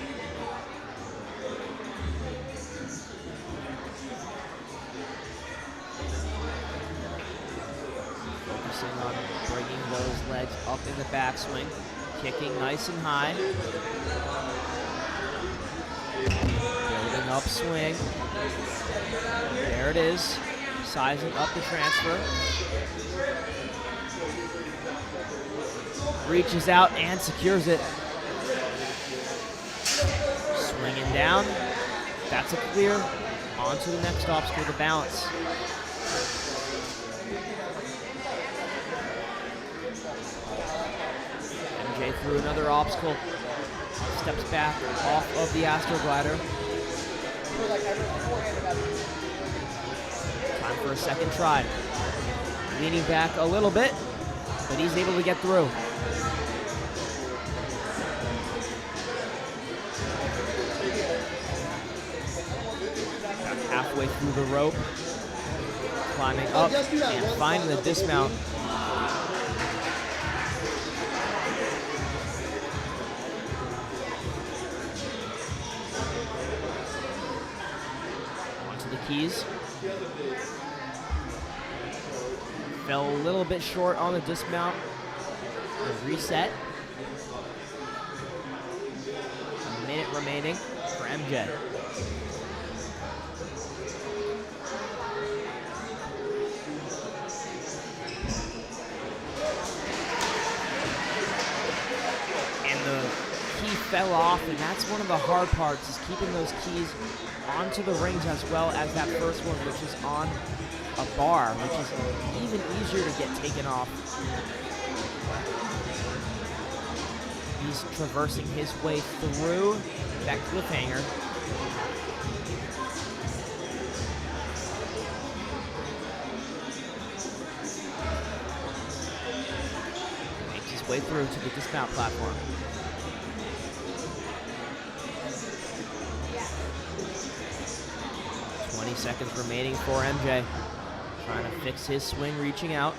Speaker 6: Focusing on bringing those legs up in the backswing, kicking nice and high. Building up swing. There it is, sizing up the transfer. Reaches out and secures it. Swinging down, that's a clear. On to the next obstacle, the balance. MJ through another obstacle, steps back off of the Astroglider. Time for a second try. Leaning back a little bit, but he's able to get through. About halfway through the rope, climbing up and finding the dismount. Onto the keys. Fell a little bit short on the dismount. The reset. A minute remaining for MJ. And the key fell off, and that's one of the hard parts, is keeping those keys onto the rings as well as that first one, which is on a bar, which is even easier to get taken off. He's traversing his way through that cliffhanger. Makes his way through to the dismount platform. Seconds remaining for MJ. Trying to fix his swing, reaching out.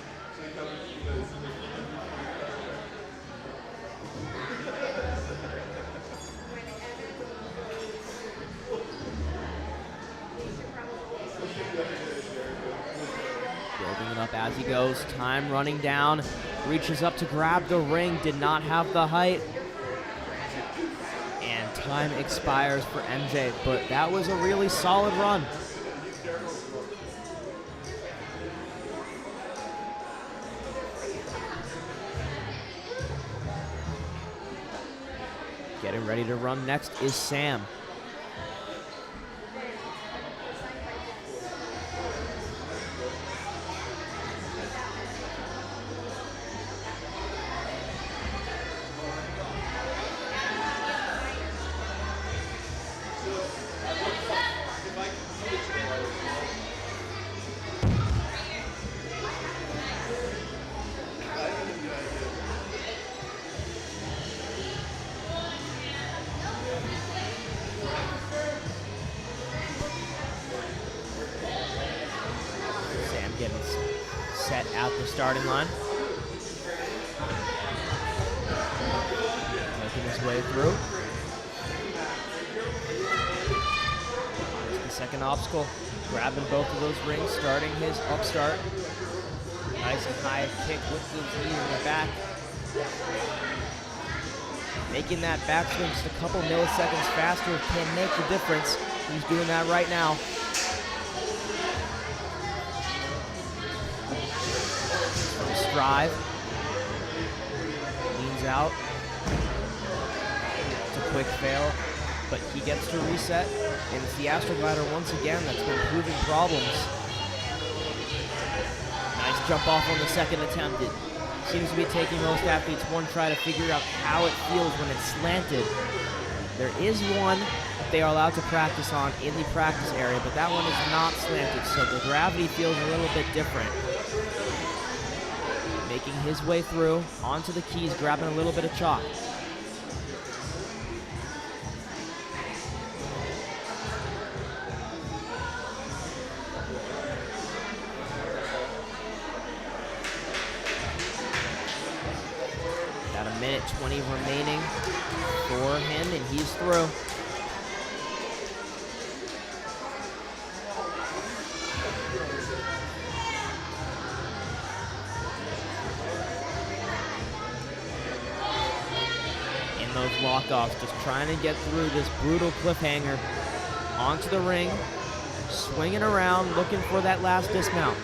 Speaker 6: Building it up as he goes. Time running down. Reaches up to grab the ring. Did not have the height. And time expires for MJ, but that was a really solid run. Getting ready to run next is Sam. Set at the starting line. Making his way through. The second obstacle, grabbing both of those rings, starting his upstart. Nice and high kick with the knee in the back. Making that backswing just a couple milliseconds faster can make the difference. He's doing that right now. Drive. out. It's a quick fail, but he gets to reset, and it's the Astroglider once again that's been proving problems. Nice jump off on the second attempt. It seems to be taking most athletes one try to figure out how it feels when it's slanted. There is one that they are allowed to practice on in the practice area, but that one is not slanted, so the gravity feels a little bit different. Making his way through, onto the keys, grabbing a little bit of chalk. About a minute 20 remaining for him, and he's through. In those lockoffs, just trying to get through this brutal cliffhanger onto the ring, swinging around, looking for that last dismount.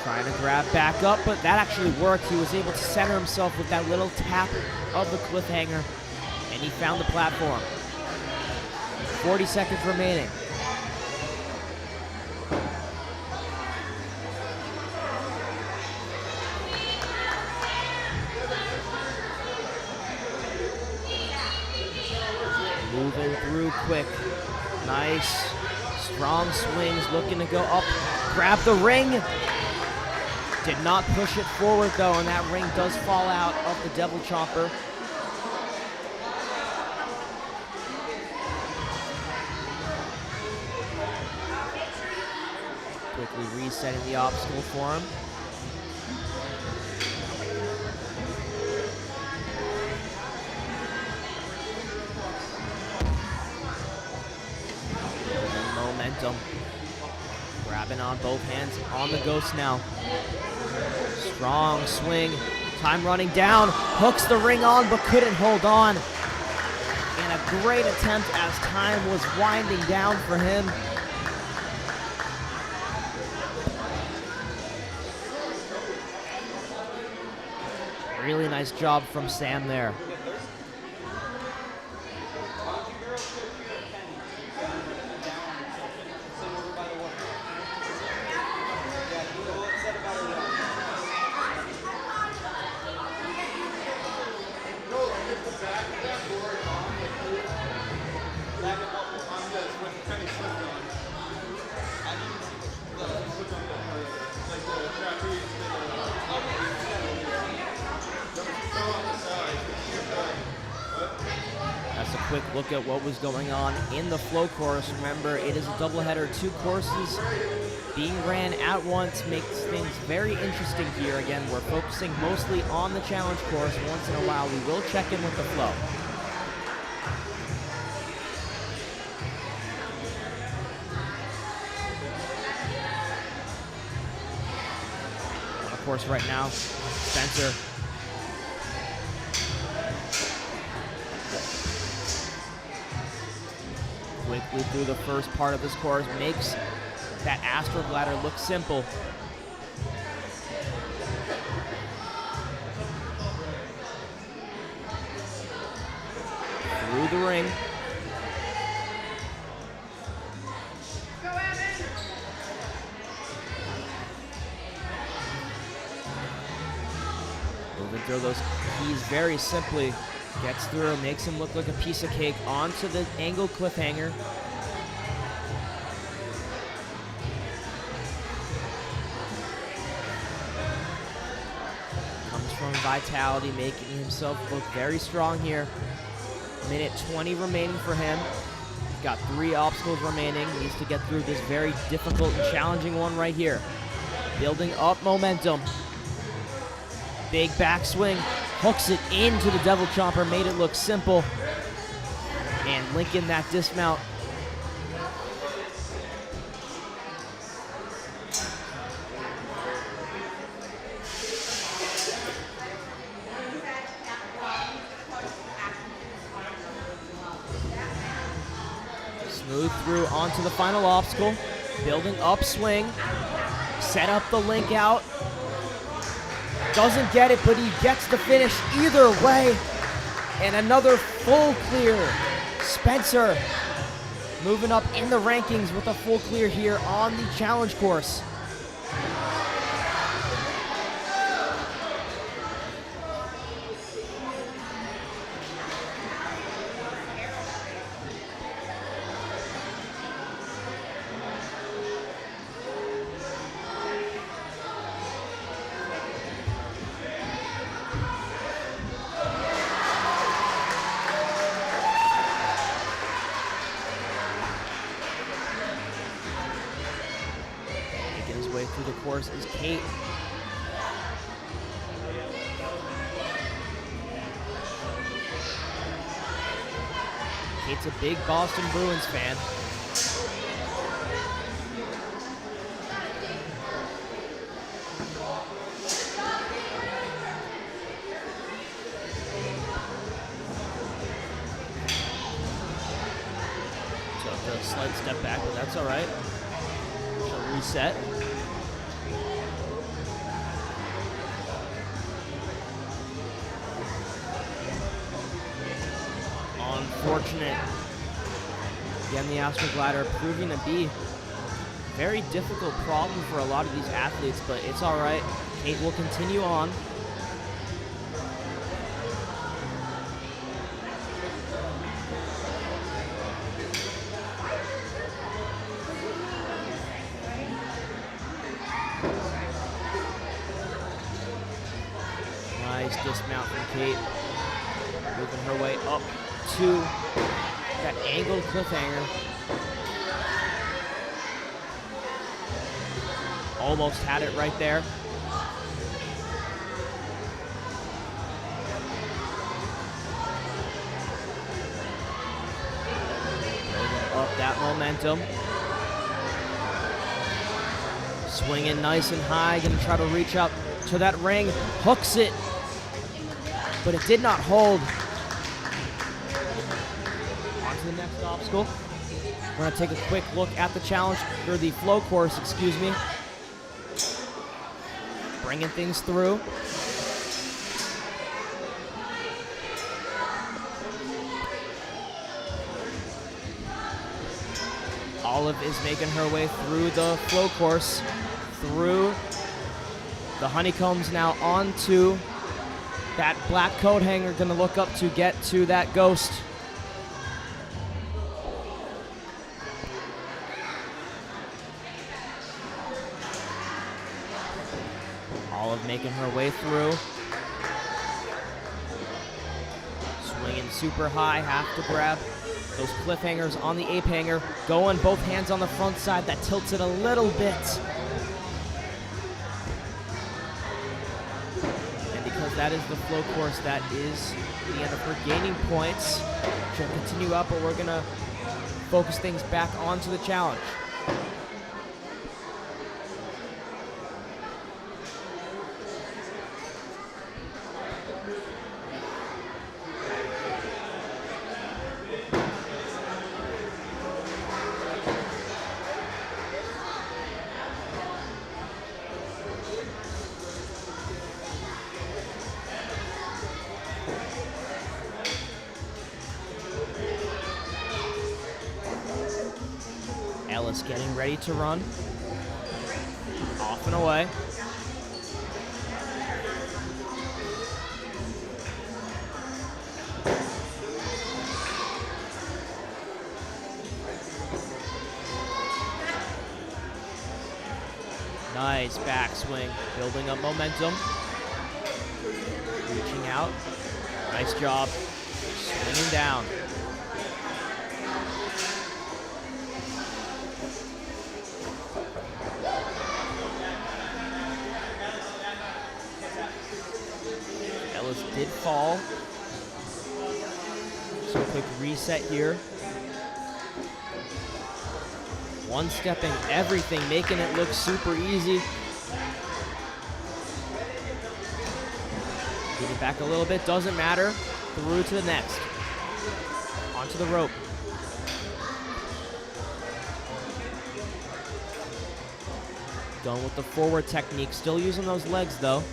Speaker 6: Trying to grab back up, but that actually worked. He was able to center himself with that little tap of the cliffhanger, and he found the platform. 40 seconds remaining. Moving through quick. Nice, strong swings, looking to go up. Grab the ring. Did not push it forward though, and that ring does fall out of the Devil Chomper. Quickly resetting the obstacle for him. Building momentum. Grabbing on both hands on the ghost now. Strong swing. Time running down. Hooks the ring on, but couldn't hold on. And a great attempt as time was winding down for him. Really nice job from Sam there. That's a quick look at what was going on in the flow course. Remember, it is a doubleheader. 2 courses being ran at once makes things very interesting here. Again, we're focusing mostly on the challenge course. Once in a while, we will check in with the flow. Of course, right now, Spencer. Quickly through the first part of this course, makes that Astroglider look simple. Through the ring. Moving through those keys very simply. Gets through, makes him look like a piece of cake onto the angled cliffhanger. Comes from Vitality, making himself look very strong here. Minute 20 remaining for him. He's got 3 obstacles remaining. Needs to get through this very difficult and challenging one right here. Building up momentum. Big backswing. Hooks it into the Devil Chomper, made it look simple. And linking that dismount. Smooth through onto the final obstacle. Building up swing. set up the link out. Doesn't get it, but he gets the finish either way. And another full clear. Spencer moving up in the rankings with a full clear here on the challenge course. Making his way through the course is Kate. Kate's a big Boston Bruins fan. Took a slight step back, but that's all right. She'll reset. Unfortunate. Again, the Astroglider proving to be a very difficult problem for a lot of these athletes, but it's all right. Kate will continue on. Nice dismount from Kate. Moving her way up to that angled cliffhanger. Almost had it right there. Building up that momentum. Swinging nice and high, gonna try to reach up to that ring. Hooks it, but it did not hold. On to the next obstacle. We're gonna take a quick look at the challenge, or the flow course, excuse me. Bringing things through. Olive is making her way through the flow course, through the honeycombs, now onto that black coat hanger. Gonna look up to get to that ghost. Olive making her way through. Swinging super high, have to grab those cliffhangers on the ape hanger. Going both hands on the front side, that tilts it a little bit. And because that is the flow course, that is the end of her gaining points. She'll continue up, but we're gonna focus things back onto the challenge. Ellis getting ready to run. Off and away. Nice backswing, building up momentum. Reaching out. Nice job. Swinging down. Ellis did fall. So a quick reset here. One-stepping everything, making it look super easy. Getting back a little bit, doesn't matter. Through to the next. Onto the rope. Going with the forward technique, still using those legs though.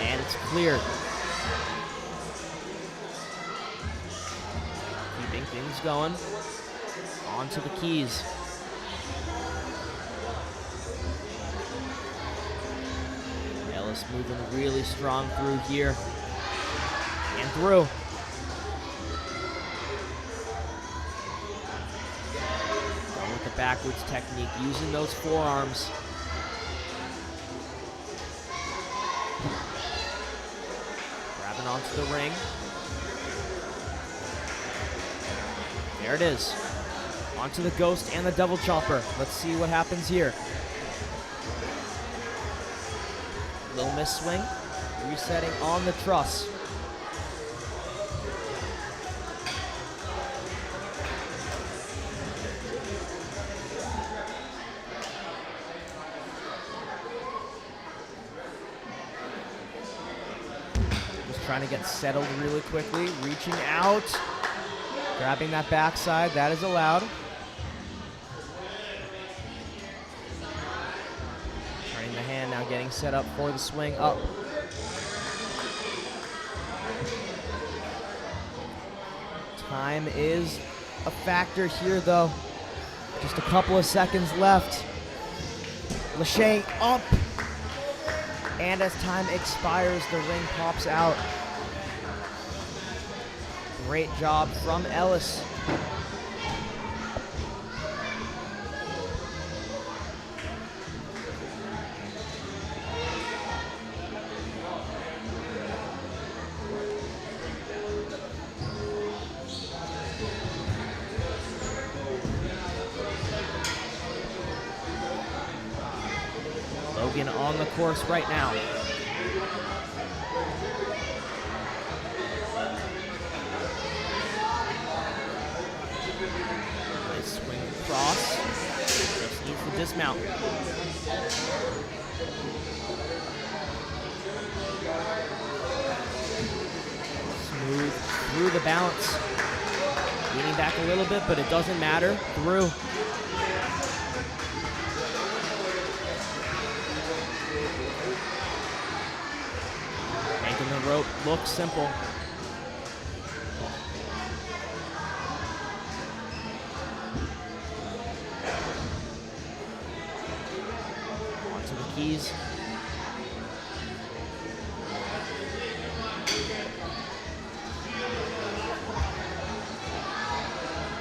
Speaker 6: And it's cleared. Keeping things going. On to the keys. Ellis moving really strong through here. And through. Going with the backwards technique, using those forearms. Grabbing onto the ring. There it is. Onto the ghost and the double chopper. Let's see what happens here. Little miss swing. Resetting on the truss. Just trying to get settled really quickly. Reaching out. Grabbing that backside. That is allowed. Turning the hand now, getting set up for the swing up. Time is a factor here, though. Just a couple of seconds left. Lachey up. And as time expires, the ring pops out. Great job from Ellis. Logan on the course right now. Nice swing across. Just needs to dismount. Smooth through the balance. Leaning back a little bit, but it doesn't matter. Through. Making the rope look simple. Onto the keys.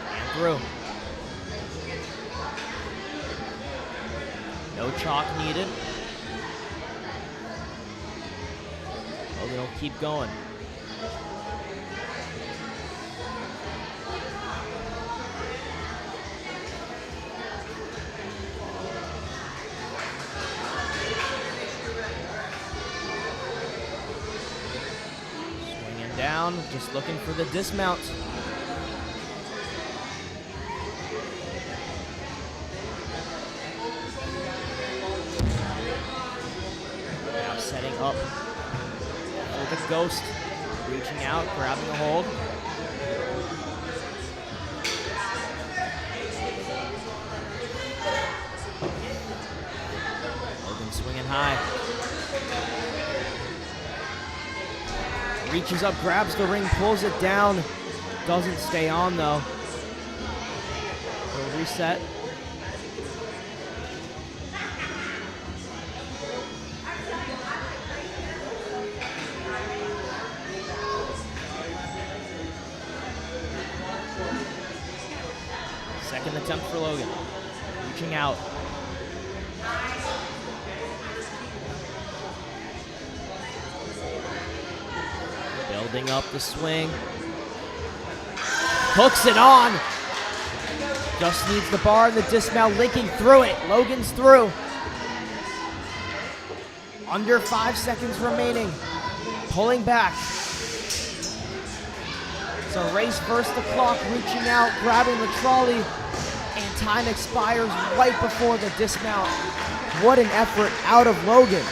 Speaker 6: And through. No chalk needed. They'll keep going. Swinging down, just looking for the dismount. Now setting up. The ghost reaching out, grabbing a hold. Logan swinging high. Reaches up, grabs the ring, pulls it down. Doesn't stay on though. We'll reset. Second attempt for Logan. Reaching out. Building up the swing. Hooks it on. Just needs the bar and the dismount, linking through it. Logan's through. Under 5 seconds remaining. Pulling back. So race versus the clock, reaching out, grabbing the trolley, and time expires right before the dismount. What an effort out of Logan.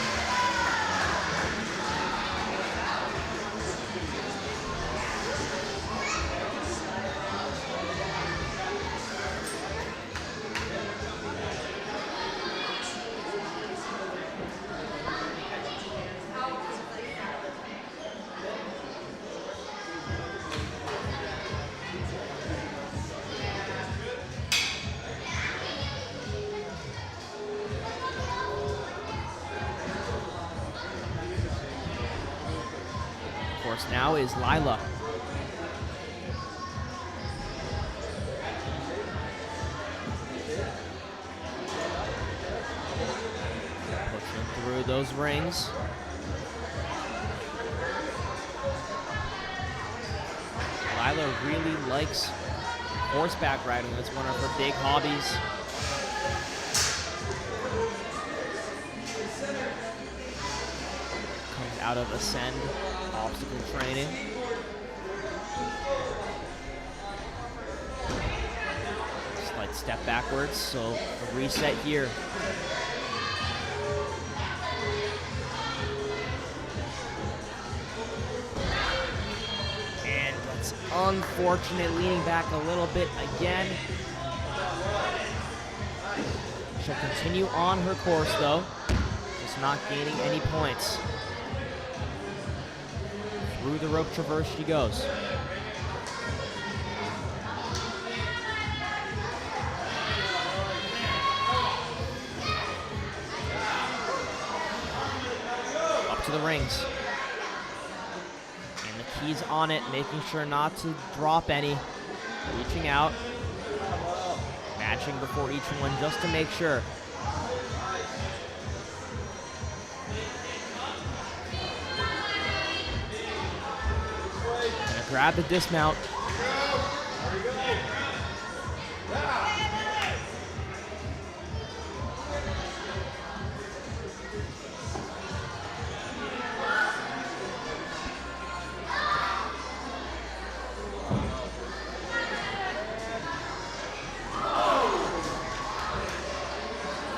Speaker 6: course now is Lila. Pushing through those rings. Lila really likes horseback riding. That's one of her big hobbies. Comes out of Ascend obstacle training. Slight step backwards, so a reset here. And that's unfortunate, leaning back a little bit again. She'll continue on her course though, just not gaining any points. Through the rope traverse she goes. Up to the rings. And the key's on it, making sure not to drop any. Reaching out. Matching before each one just to make sure. Gonna grab the dismount.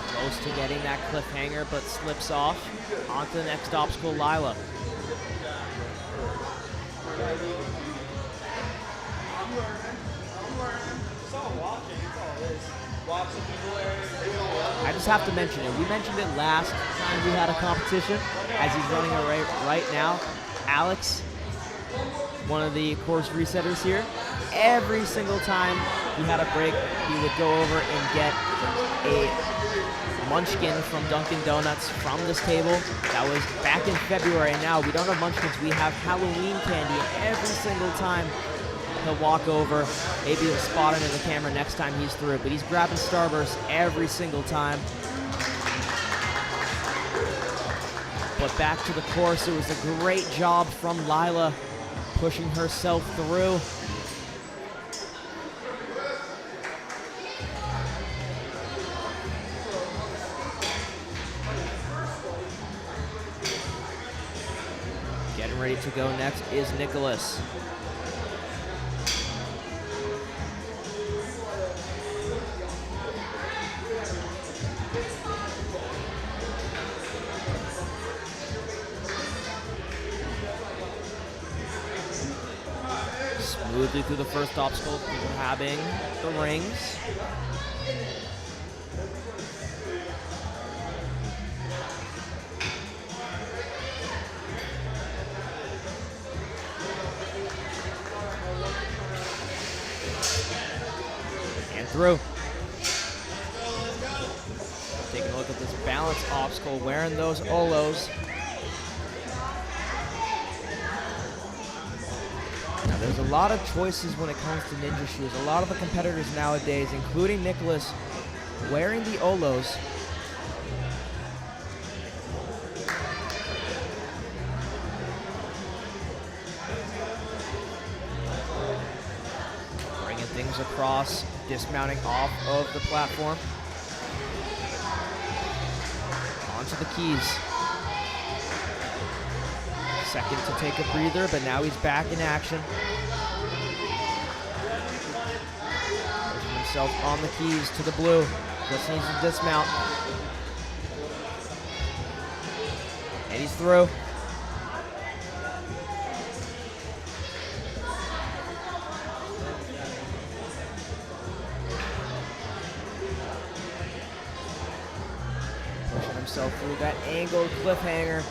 Speaker 6: Close to getting that cliffhanger, but slips off. On to the next obstacle, Lila. I just have to mention it. We mentioned it last time we had a competition, as he's running away right now. Alex, one of the course resetters here, every single time he had a break, he would go over and get a munchkin from Dunkin' Donuts from this table. That was back in February. Now we don't have munchkins, we have Halloween candy. Every single time he'll walk over, maybe he'll spot it in the camera next time he's through, but he's grabbing Starburst every single time. But back to the course, it was a great job from Lila, pushing herself through. Getting ready to go next is Nicholas. Smoothly through the first obstacle, grabbing the rings. And through. Taking a look at this balance obstacle, wearing those Olos. Now, there's a lot of choices when it comes to ninja shoes. A lot of the competitors nowadays, including Nicholas, wearing the Olos. Bringing things across, dismounting off of the platform. Onto the keys. Second to take a breather, but now he's back in action. Pushing himself on the keys to the blue. Just needs to dismount. And he's through. Pushing himself through that angled cliffhanger.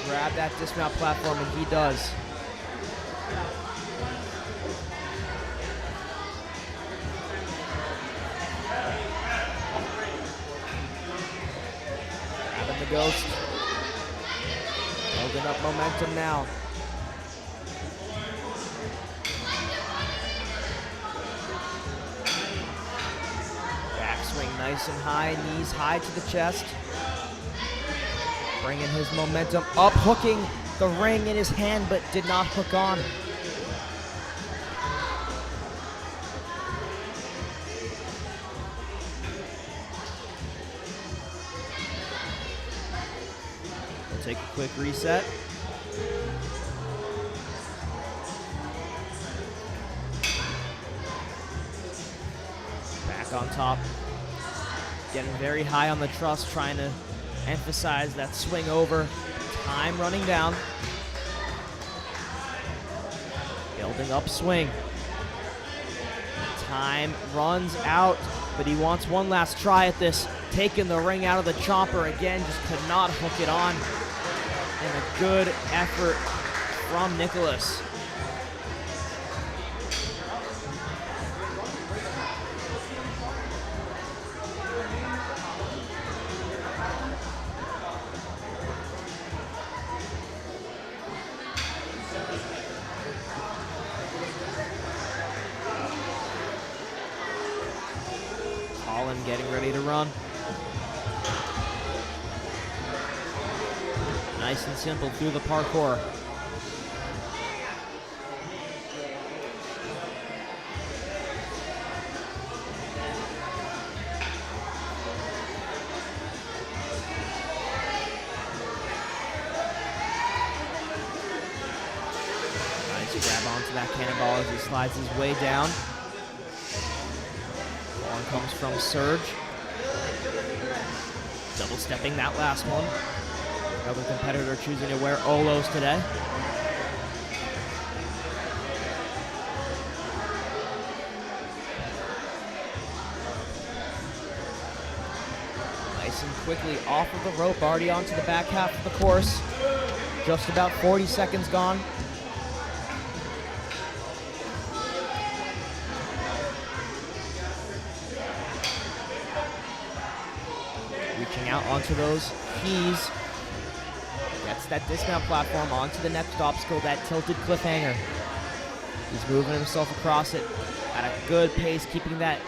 Speaker 6: Grab that dismount platform, and he does. Ghost. Building up momentum now. Backswing nice and high, knees high to the chest. Bringing his momentum up, hooking the ring in his hand, but did not hook on. We'll take a quick reset. Back on top. Getting very high on the truss, trying to emphasize that swing over. Time running down. Building up swing. Time runs out, but he wants one last try at this. Taking the ring out of the chopper again, just could not hook it on. And a good effort from Nicholas. Getting ready to run. Nice and simple through the parkour. Nice grab onto that cannonball as he slides his way down. Comes from Surge. Double stepping that last one. Another competitor choosing to wear Olos today. Nice and quickly off of the rope, already onto the back half of the course. Just about 40 seconds gone. Out onto those keys. Gets that dismount platform onto the next obstacle, that tilted cliffhanger. He's moving himself across it at a good pace, keeping that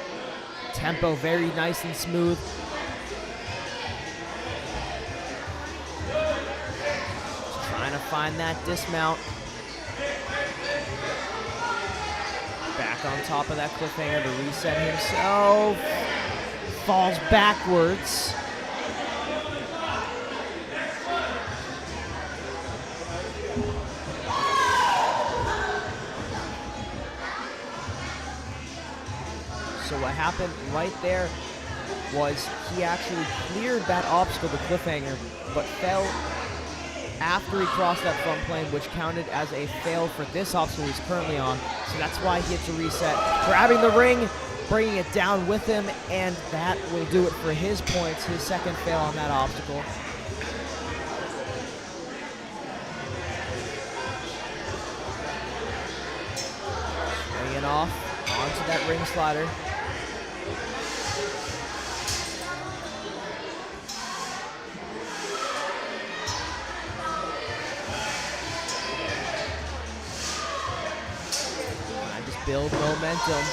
Speaker 6: tempo very nice and smooth. Just trying to find that dismount. Back on top of that cliffhanger to reset himself. Falls backwards. So what happened right there was he actually cleared that obstacle, the cliffhanger, but fell after he crossed that front plane, which counted as a fail for this obstacle he's currently on. So that's why he had to reset. Grabbing the ring, bringing it down with him, and that will do it for his points, his second fail on that obstacle. Swinging off onto that ring slider. Build momentum.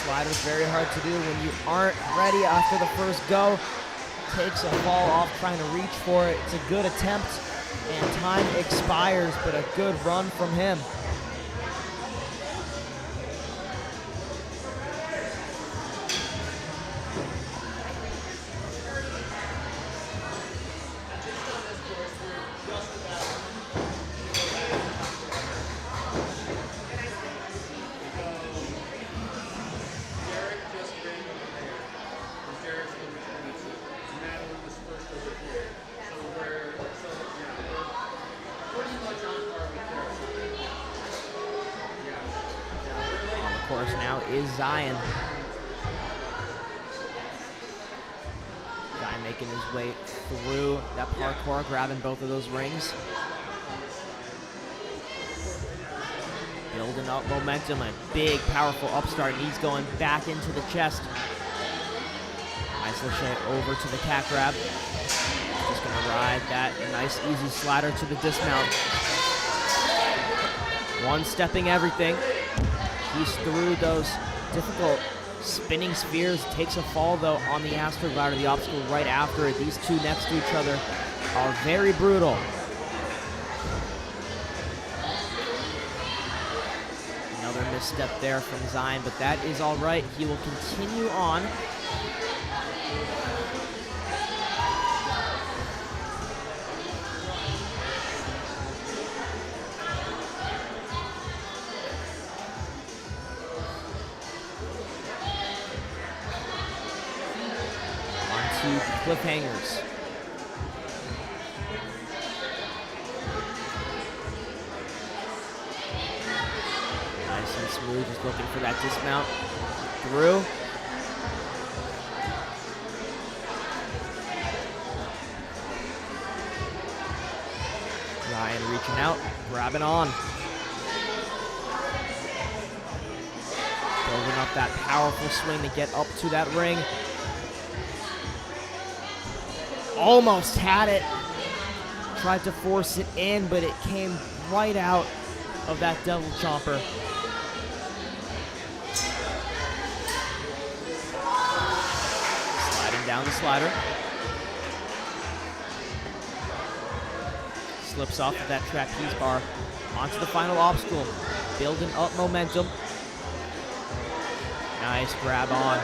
Speaker 6: Slider's very hard to do when you aren't ready after the first go. Takes a fall off trying to reach for it. It's a good attempt and time expires, but a good run from him. Course now is Zion. Zion making his way through that parkour, grabbing both of those rings. Building up momentum, a big, powerful upstart. He's going back into the chest. Nice Lachey over to the cat grab. Just Tried that nice easy slider to the dismount. One stepping everything. He's through those difficult spinning spheres. Takes a fall though on the Astro glider, the obstacle right after it. These two next to each other are very brutal. Another misstep there from Zion, but that is all right. He will continue on. On to cliffhangers. Nice and smooth, just looking for that dismount. Through. Ryan reaching out, grabbing on. Building up that powerful swing to get up to that ring. Almost had it. Tried to force it in, but it came right out of that devil chomper. Sliding down the slider. Slips off of that trapeze bar. Onto the final obstacle. Building up momentum. Nice grab on.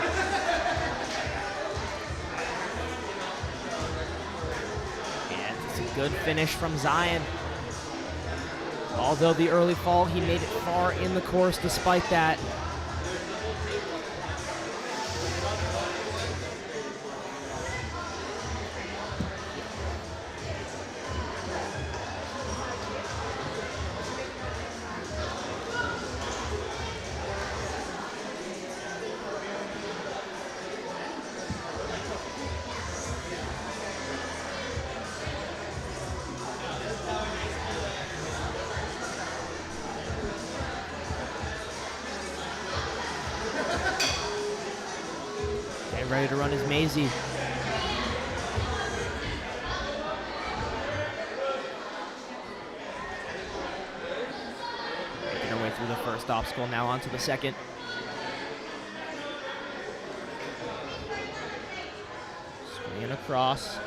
Speaker 6: And it's a good finish from Zion. Although the early fall, he made it far in the course despite that. Ready to run his Maisie. Making our way through the first obstacle, now onto the second. Swinging across.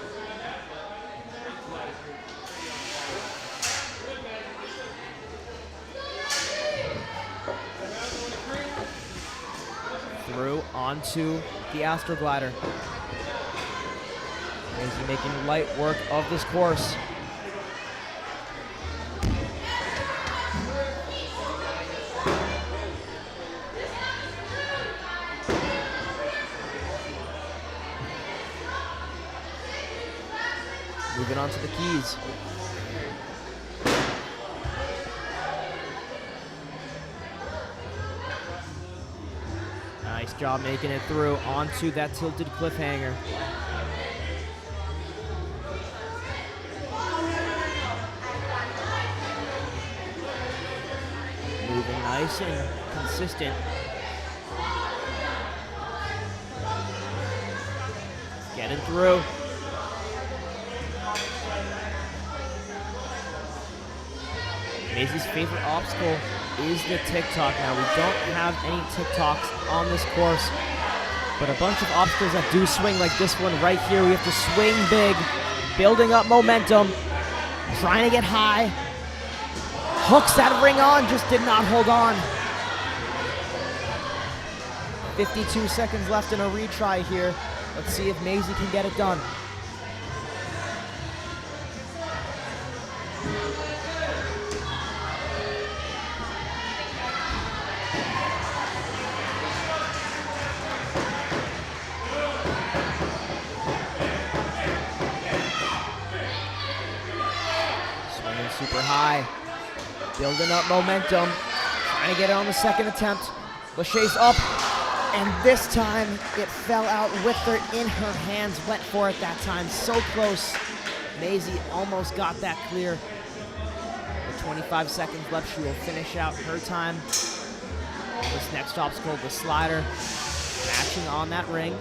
Speaker 6: Through onto the Astro glider. Maisie making light work of this course. Moving on to the keys. Nice job making it through onto that tilted cliffhanger. Moving nice and consistent. Getting through. Maisie's favorite obstacle is the TikTok. Now, we don't have any TikToks on this course, but a bunch of obstacles that do swing like this one right here. We have to swing big, building up momentum, trying to get high. Hooks that ring on, just did not hold on. 52 seconds left in a retry here. Let's see if Maisie can get it done. Super high, building up momentum, trying to get it on the second attempt. Lachey's up, and this time it fell out with her in her hands. Went for it that time, so close. Maisie almost got that clear. With 25 seconds left, she will finish out her time. This next obstacle, the slider, matching on that ring.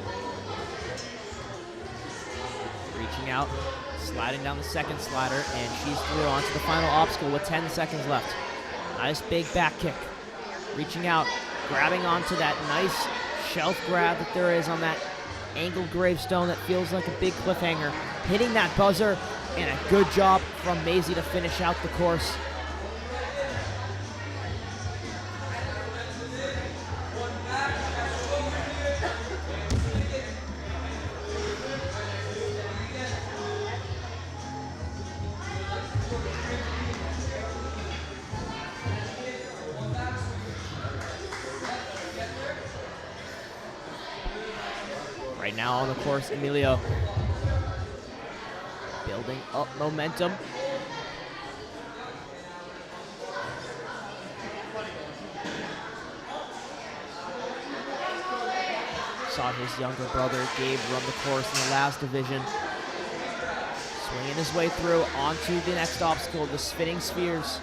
Speaker 6: Reaching out, Sliding down the second slider, and she's through onto the final obstacle with 10 seconds left. Nice big back kick. Reaching out, grabbing onto that nice shelf grab that there is on that angled gravestone that feels like a big cliffhanger. Hitting that buzzer, and a good job from Maisie to finish out the course. Right now on the course, Emilio building up momentum. Saw his younger brother, Gabe, run the course in the last division. Swinging his way through onto the next obstacle, the spinning spheres.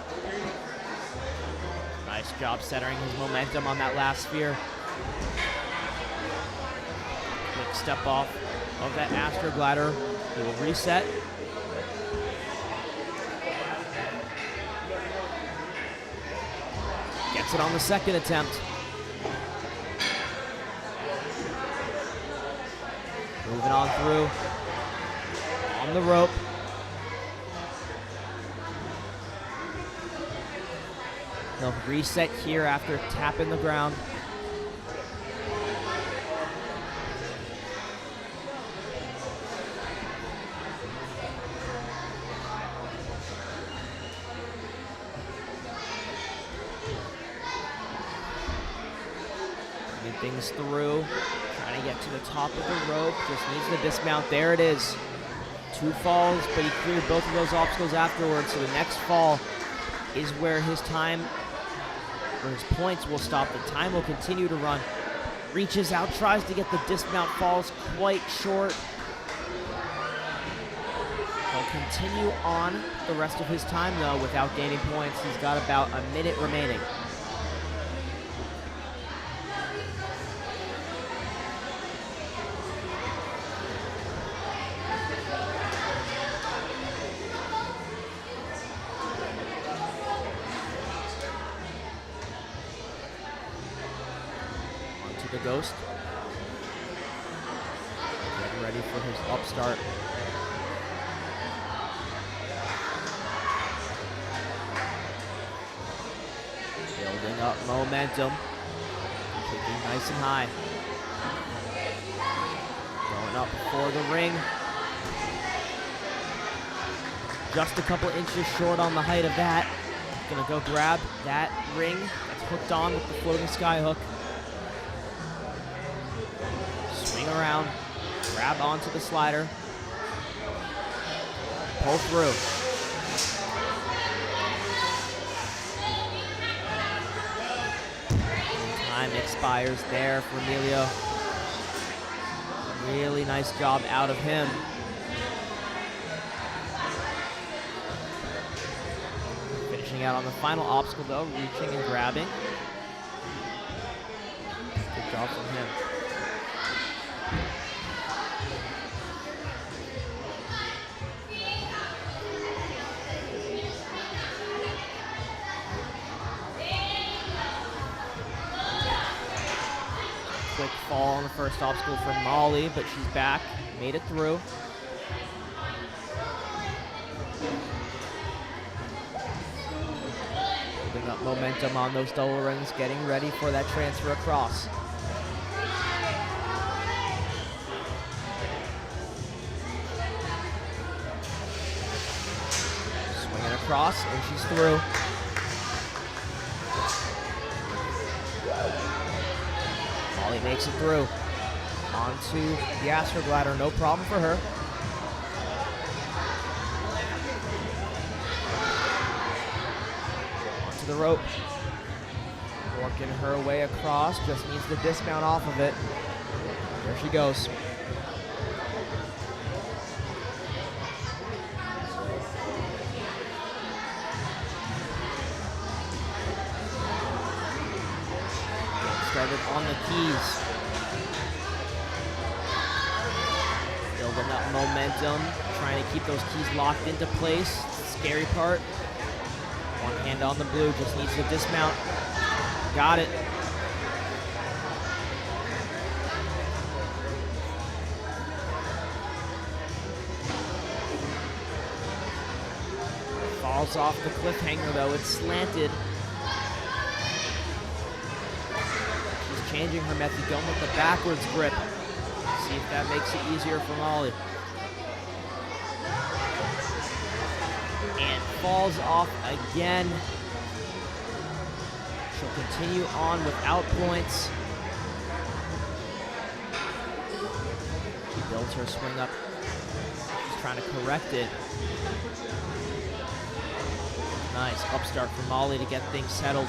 Speaker 6: Nice job centering his momentum on that last sphere. Quick step off of that Astroglider. He will reset. Gets it on the second attempt. Moving on through. On the rope. He'll reset here after tapping the ground. Things through, trying to get to the top of the rope, just needs the dismount. There it is. 2 falls, but he cleared both of those obstacles afterwards, so the next fall is where his time, or his points will stop. The time will continue to run. Reaches out, tries to get the dismount, falls quite short. He'll continue on the rest of his time, though, without gaining points. He's got about a minute remaining. The Ghost. Getting ready for his upstart. Building up momentum. Kicking nice and high. Going up for the ring. Just a couple inches short on the height of that. Gonna go grab that ring that's hooked on with the floating sky hook. Swing around, grab onto the slider, pull through. Time expires there for Emilio. Really nice job out of him. Finishing out on the final obstacle though, reaching and grabbing. Good job from him. Quick fall on the first obstacle from Molly, but she's back, made it through. Building up momentum on those double rings, getting ready for that transfer across. Swinging across, and she's through. Molly makes it through. Onto the Astroglider, no problem for her. Onto the rope. Working her way across, just needs the dismount off of it. There she goes. Started on the keys. Building up momentum, trying to keep those keys locked into place. Scary part. One hand on the blue, just needs to dismount. Got it. Falls off the cliffhanger though, it's slanted. She's changing her method, going with the backwards grip. See if that makes it easier for Molly. And falls off again. She'll continue on without points. She builds her swing up. She's trying to correct it. Nice upstart for Molly to get things settled.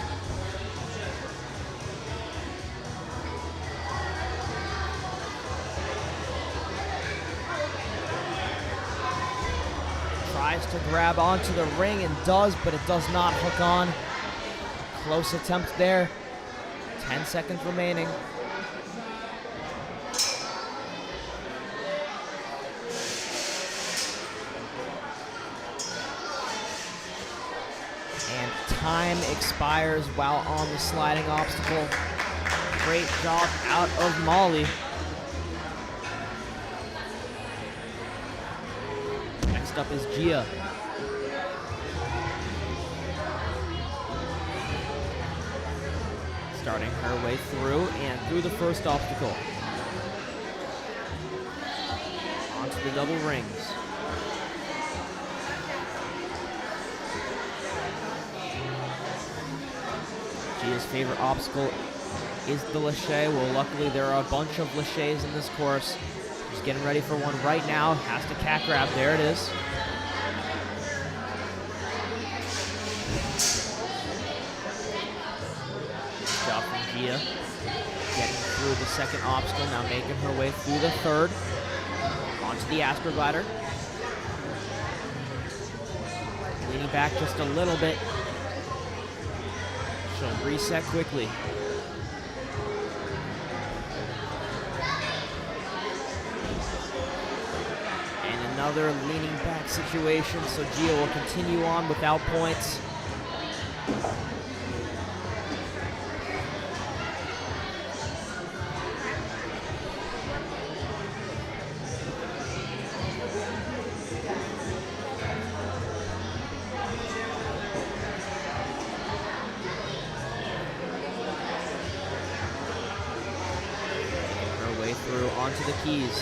Speaker 6: Tries to grab onto the ring and does, but it does not hook on. Close attempt there. 10 seconds remaining. And time expires while on the sliding obstacle. Great job out of Molly. Next up is Gia. Starting her way through and through the first obstacle. Onto the double rings. Gia's favorite obstacle is the lache. Well, luckily there are a bunch of laches in this course. She's getting ready for one right now. Has to cat grab. There it is. Good job from Gia. Getting through the second obstacle. Now making her way through the third. Onto the astroglider. Leaning back just a little bit. She'll reset quickly. And another leaning back situation, so Gia will continue on without points. Through onto the keys.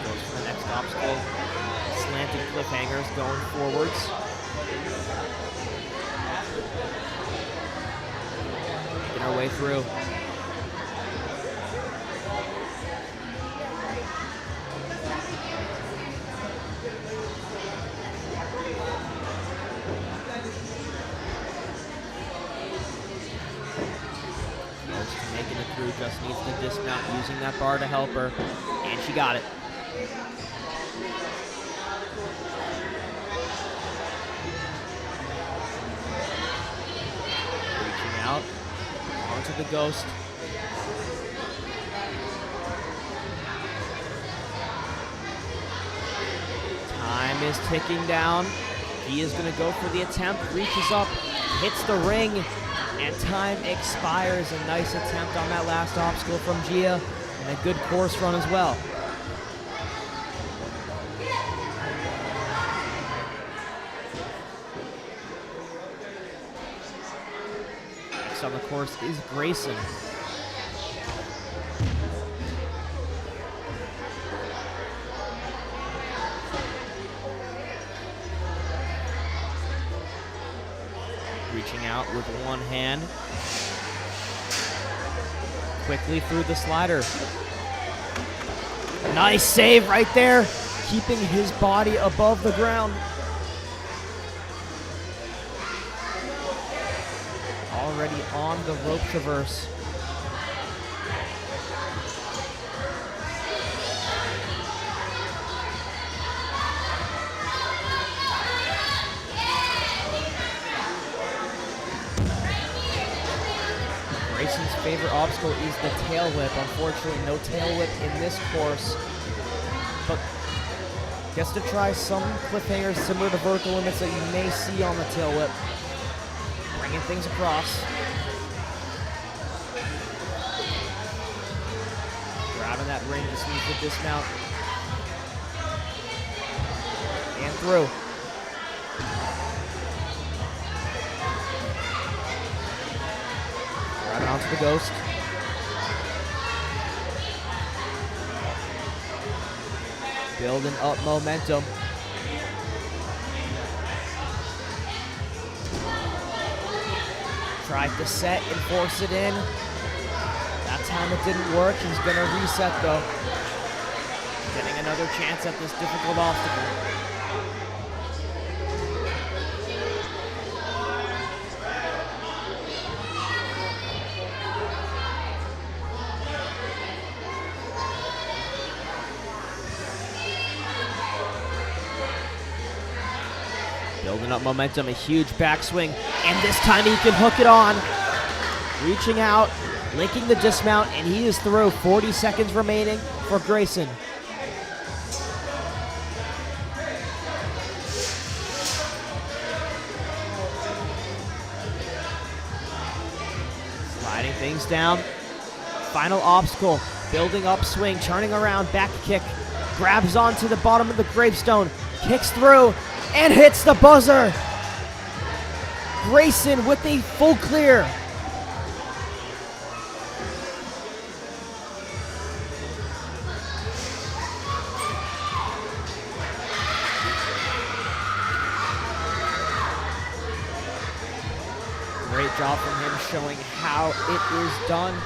Speaker 6: Goes for the next obstacle. Slanted cliffhangers going forwards. Our way through. Making it through, just needs to dismount using that bar to help her, and she got it. Reaching out. Onto the ghost. Time is ticking down. He is going to go for the attempt, reaches up, hits the ring, and time expires. A nice attempt on that last obstacle from Gia, and a good course run as well. On the course is Grayson. Reaching out with one hand. Quickly through the slider. Nice save right there, keeping his body above the ground. Already on the rope traverse. Grayson's favorite obstacle is the tail whip. Unfortunately, no tail whip in this course. But gets to try some cliffhangers similar to vertical limits that you may see on the tail whip. Bringing things across. Grabbing that ring, just needs to dismount. And through. Grabbing onto the ghost. Building up momentum. Tried to set and force it in. That time it didn't work. He's going to reset though. Getting another chance at this difficult obstacle. Building up momentum, a huge backswing, and this time he can hook it on. Reaching out, linking the dismount, and he is through. 40 seconds remaining for Grayson. Sliding things down. Final obstacle, building up swing, turning around, back kick, grabs onto the bottom of the gravestone, kicks through, and hits the buzzer. Grayson with a full clear. Great job from him showing how it is done.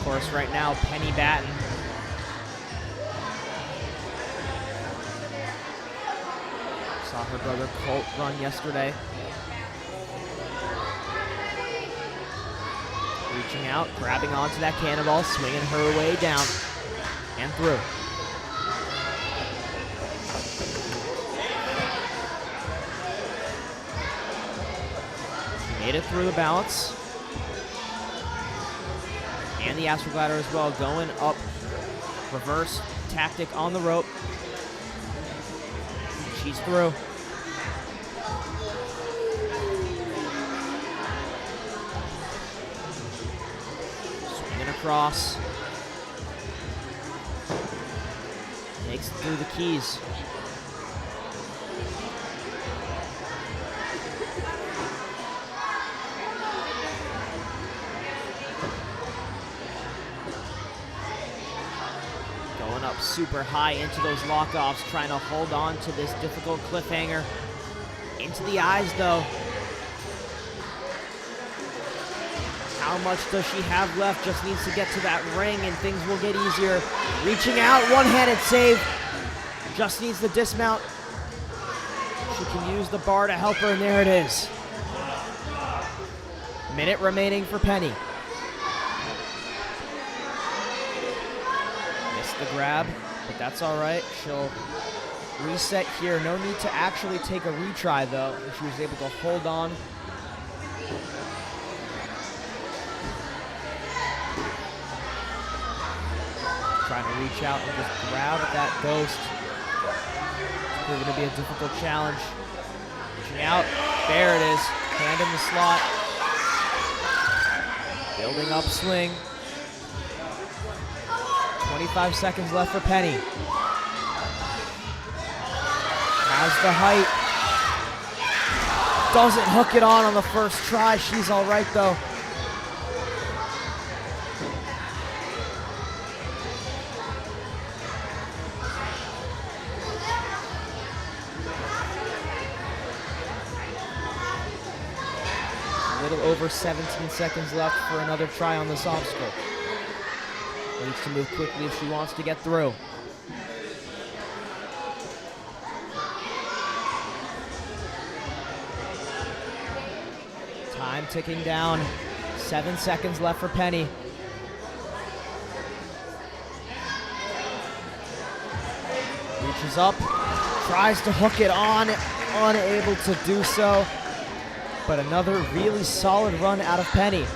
Speaker 6: Course right now, Penny Batten. Saw her brother Colt run yesterday. Reaching out, grabbing onto that cannonball, swinging her way down and through. Made it through the balance. And the Astro Glider as well, going up, reverse tactic on the rope. She's through. Swinging across. Makes it through the keys. Up super high into those lockoffs, trying to hold on to this difficult cliffhanger. Into the eyes though. How much does she have left? Just needs to get to that ring and things will get easier. Reaching out, one-handed save. Just needs the dismount. She can use the bar to help her, and there it is. Minute remaining for Penny. The grab, but that's all right. She'll reset here. No need to actually take a retry though. She was able to hold on. Trying to reach out and just grab that ghost. It's proving to be a difficult challenge. Reaching out. There it is. Hand in the slot. Building up swing. 25 seconds left for Penny. Has the height. Doesn't hook it on the first try. She's all right though. little over 17 seconds left for another try on this obstacle. Needs to move quickly if she wants to get through. Time ticking down. 7 seconds left for Penny. Reaches up, tries to hook it on, unable to do so. But another really solid run out of Penny. Of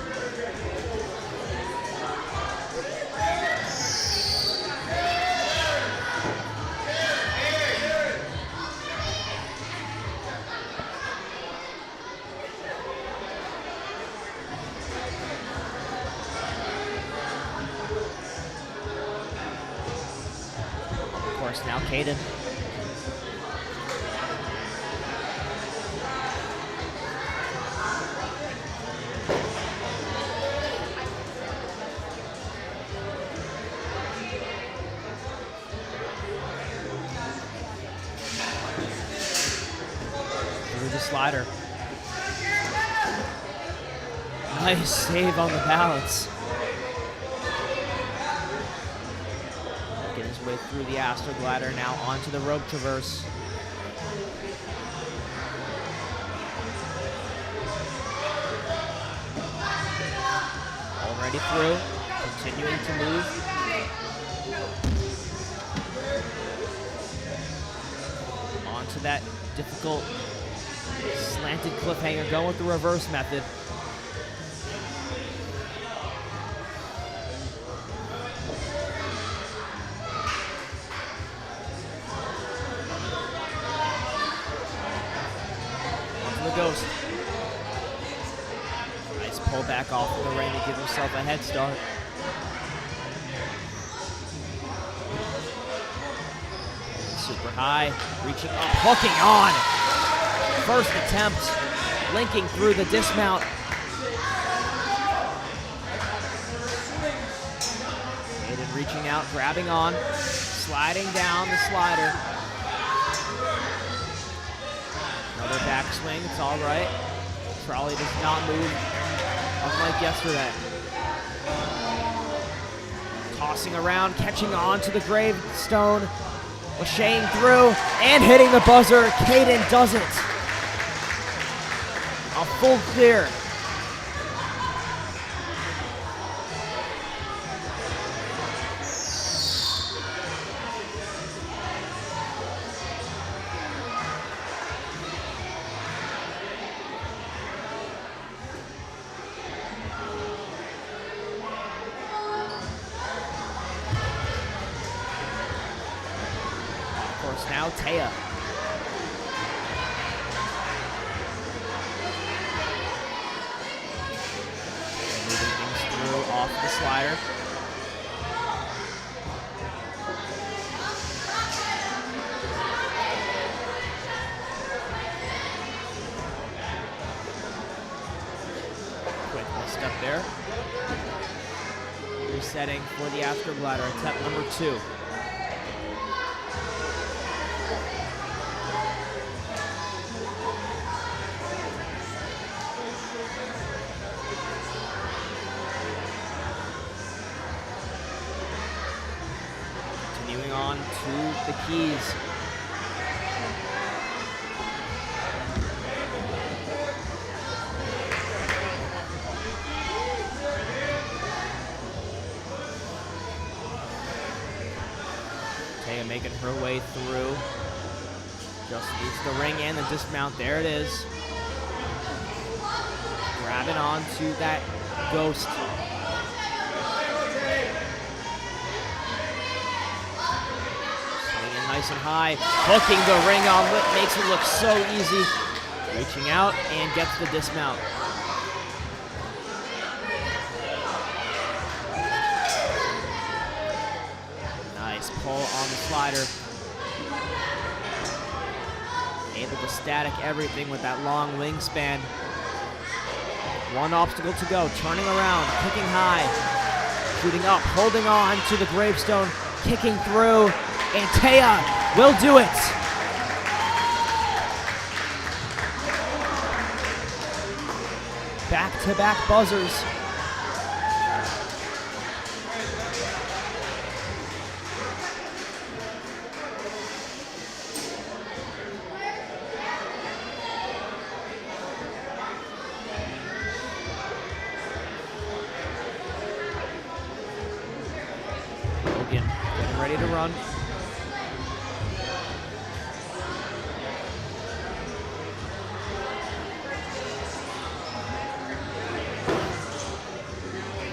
Speaker 6: course, now Kaden. Through the slider. Nice save on the balance. Making his way through the Astro Glider, now onto the rope traverse. Already through, continuing to move. Onto that difficult slanted cliffhanger, going with the reverse method. Onto the ghost. Nice pull back off of the ring to give himself a head start. Super high, reaching up, hooking on. First attempt, linking through the dismount. Aiden reaching out, grabbing on, sliding down the slider. Another backswing, it's all right. Trolley does not move, unlike yesterday. Tossing around, catching on to the gravestone. Lacheying through and hitting the buzzer. Kaden does it. A full clear. Of course, now Taya. Off the slider. Quick step there. Resetting for the Astro Glider, attempt number 2. Continuing on to the keys. Taya making her way through. Just needs the ring and the dismount. There it is. Grabbing on to that ghost. Nice and high, hooking the ring on, makes it look so easy. Reaching out and gets the dismount. Nice pull on the slider. Able to static everything with that long wingspan. One obstacle to go, turning around, kicking high, shooting up, holding on to the gravestone, kicking through. And Taya will do it. Back back-to-back buzzers. Logan getting ready to run.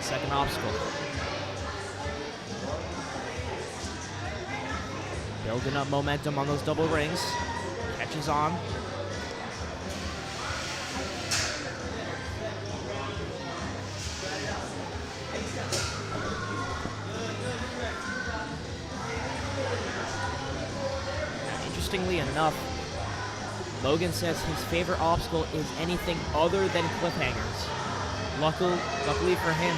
Speaker 6: Second obstacle. Building up momentum on those double rings. Catches on. Interestingly enough, Logan says his favorite obstacle is anything other than cliffhangers. Luckily for him,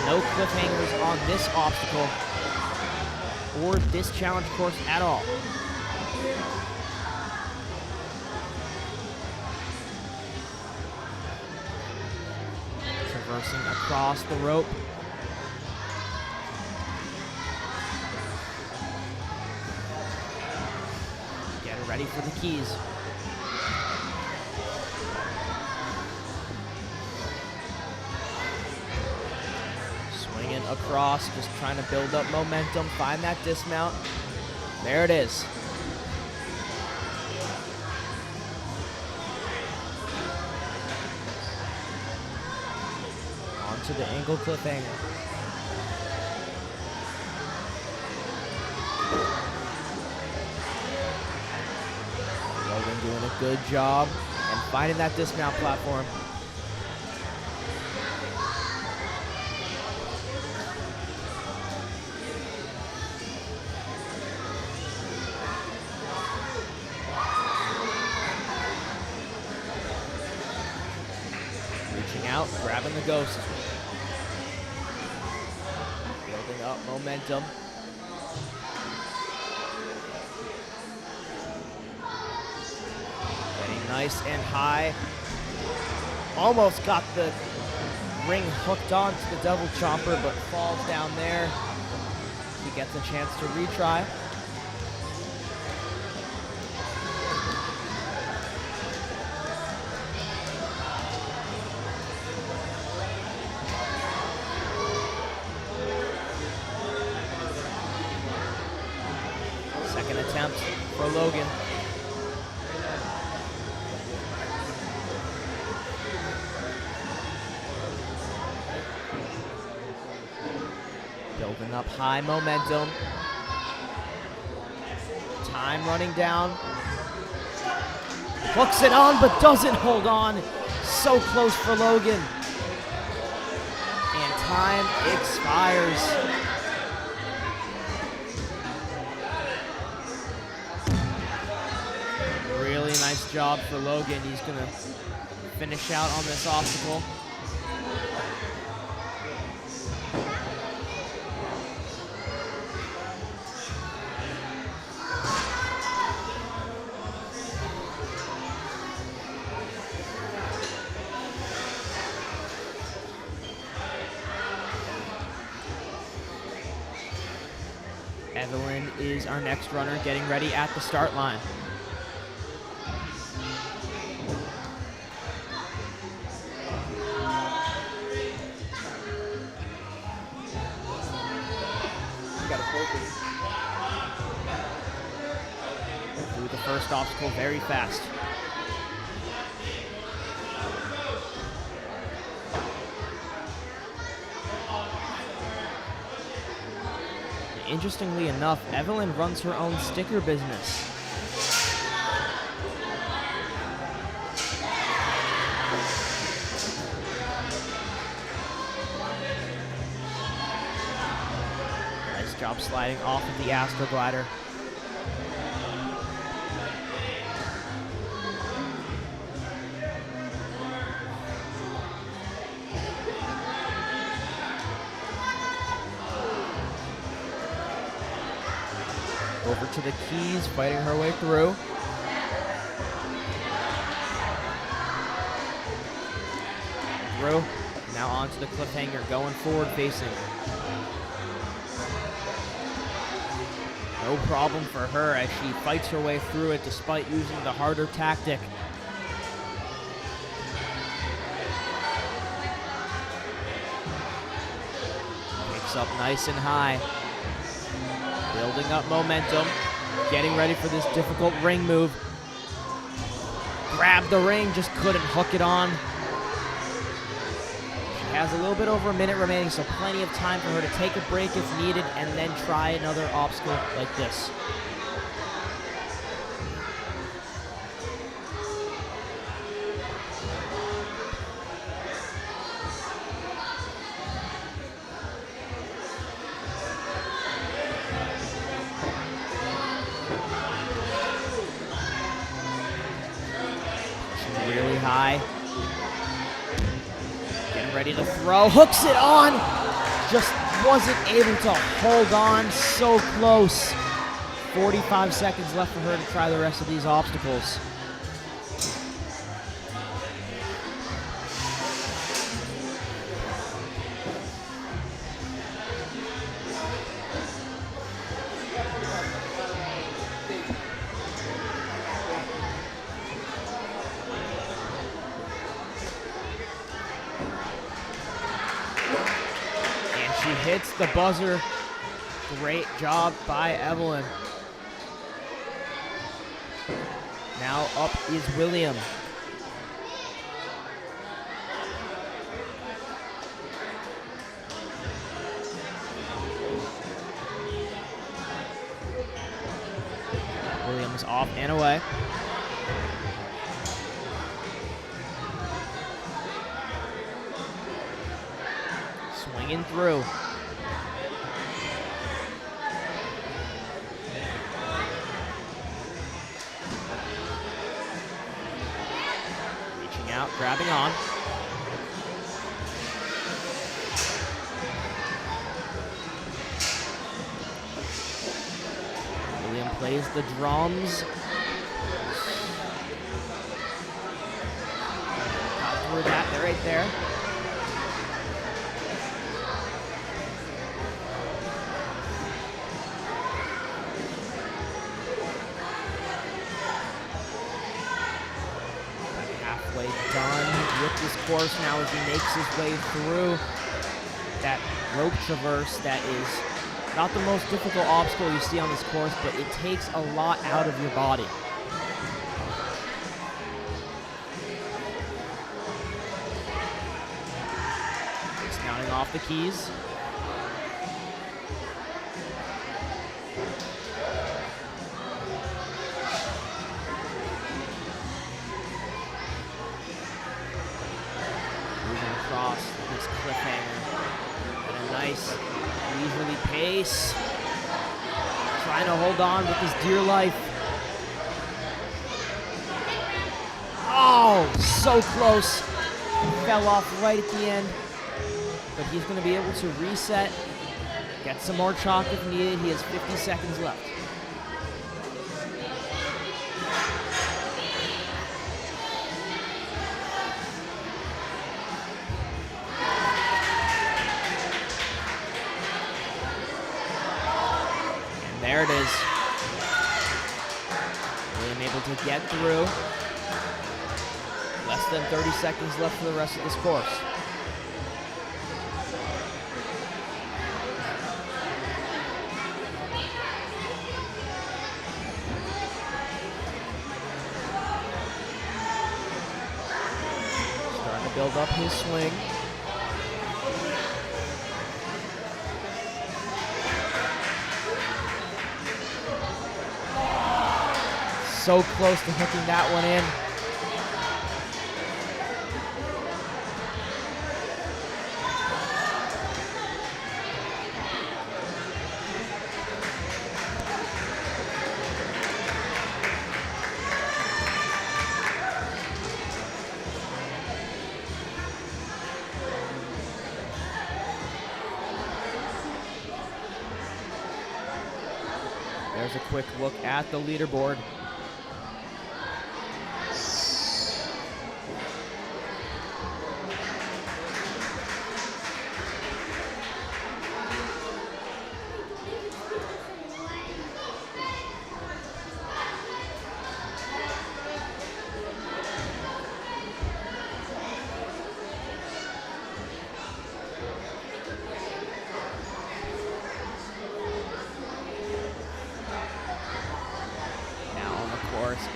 Speaker 6: no cliffhangers on this obstacle or this challenge course at all. Traversing across the rope. Getting ready for the keys. Swinging across, just trying to build up momentum, find that dismount. There it is. Onto the angle cliffhanger. Logan doing a good job and finding that dismount platform. Reaching out, grabbing the ghost. Building up momentum. Getting nice and high. Almost got the ring hooked onto the double chomper, but falls down there. He gets a chance to retry. Second attempt for Logan. Building up high momentum. Time running down. Hooks it on, but doesn't hold on. So close for Logan. And time expires. Really nice job for Logan. He's going to finish out on this obstacle. Evelyn is our next runner, getting ready at the start line. Through the first obstacle very fast. Interestingly enough, Evelyn runs her own sticker business. Nice job sliding off of the Astroglider. Over to the keys, fighting her way through. through. Now onto the cliffhanger, going forward facing. No problem for her as she fights her way through it despite using the harder tactic. Picks up nice and high. Building up momentum. Getting ready for this difficult ring move. Grabbed the ring, just couldn't hook it on. She has a little bit over a minute remaining, so plenty of time for her to take a break if needed and then try another obstacle like this. Really high. Getting ready to throw. Hooks it on. Just wasn't able to hold on. So close. 45 seconds left for her to try the rest of these obstacles. She hits the buzzer. Great job by Evelyn. Now up is William. Williams off and away. Swinging through. Reaching out, grabbing on. William plays the drums. Got through that, they're right there. Done with this course now as he makes his way through that rope traverse that is not the most difficult obstacle you see on this course, but it takes a lot out of your body. Discounting off the keys. Across this cliffhanger at a nice leisurely pace, trying to hold on with his dear life. Oh, so close. Fell off right at the end, but he's going to be able to reset, get some more chalk if needed. He has 50 seconds left. There it is. William able to get through. Less than 30 seconds left for the rest of this course. Starting to build up his swing. So close to hooking that one in. There's a quick look at the leaderboard.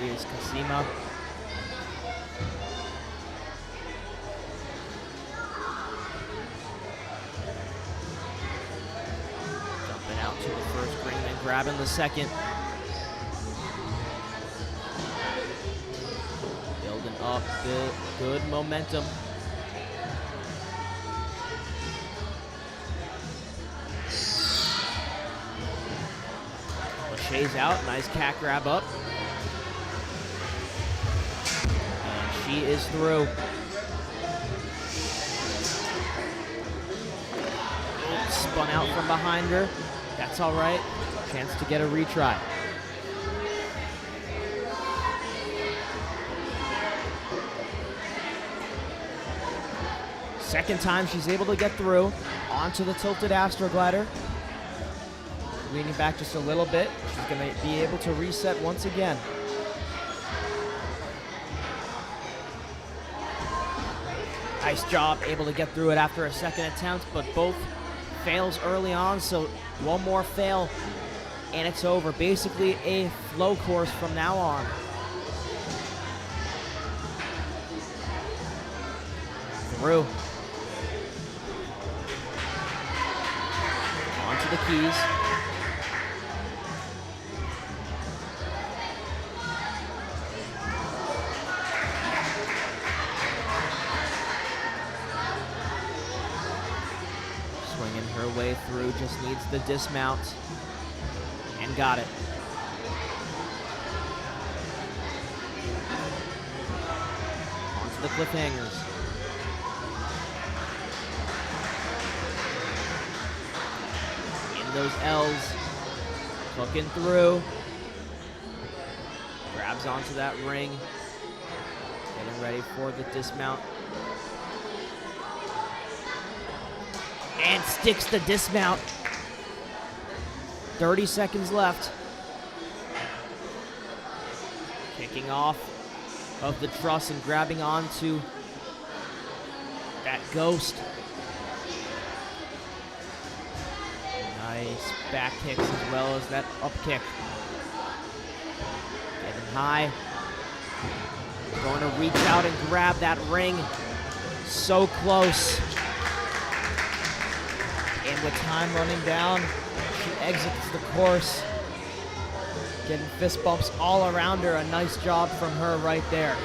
Speaker 6: is Kasima. Jumping out to the first ring, then grabbing the second. Building up, good momentum. Lachey's out, nice cat grab up. And she is through. Spun out from behind her. That's all right. Chance to get a retry. Second time she's able to get through. Onto the tilted Astroglider. Leaning back just a little bit. She's going to be able to reset once again. Nice job, able to get through it after a second attempt, but both fails early on, so one more fail and it's over. Basically a flow course from now on. Through. Onto the keys. Swinging her way through, just needs the dismount, and got it. Onto the cliffhangers. In those L's, hooking through. Grabs onto that ring, getting ready for the dismount. And sticks the dismount. 30 seconds left. Kicking off of the truss and grabbing onto that ghost. Nice back kicks as well as that up kick. Getting high. Going to reach out and grab that ring. So close. And with time running down, she exits the course. Getting fist bumps all around her. A nice job from her right there.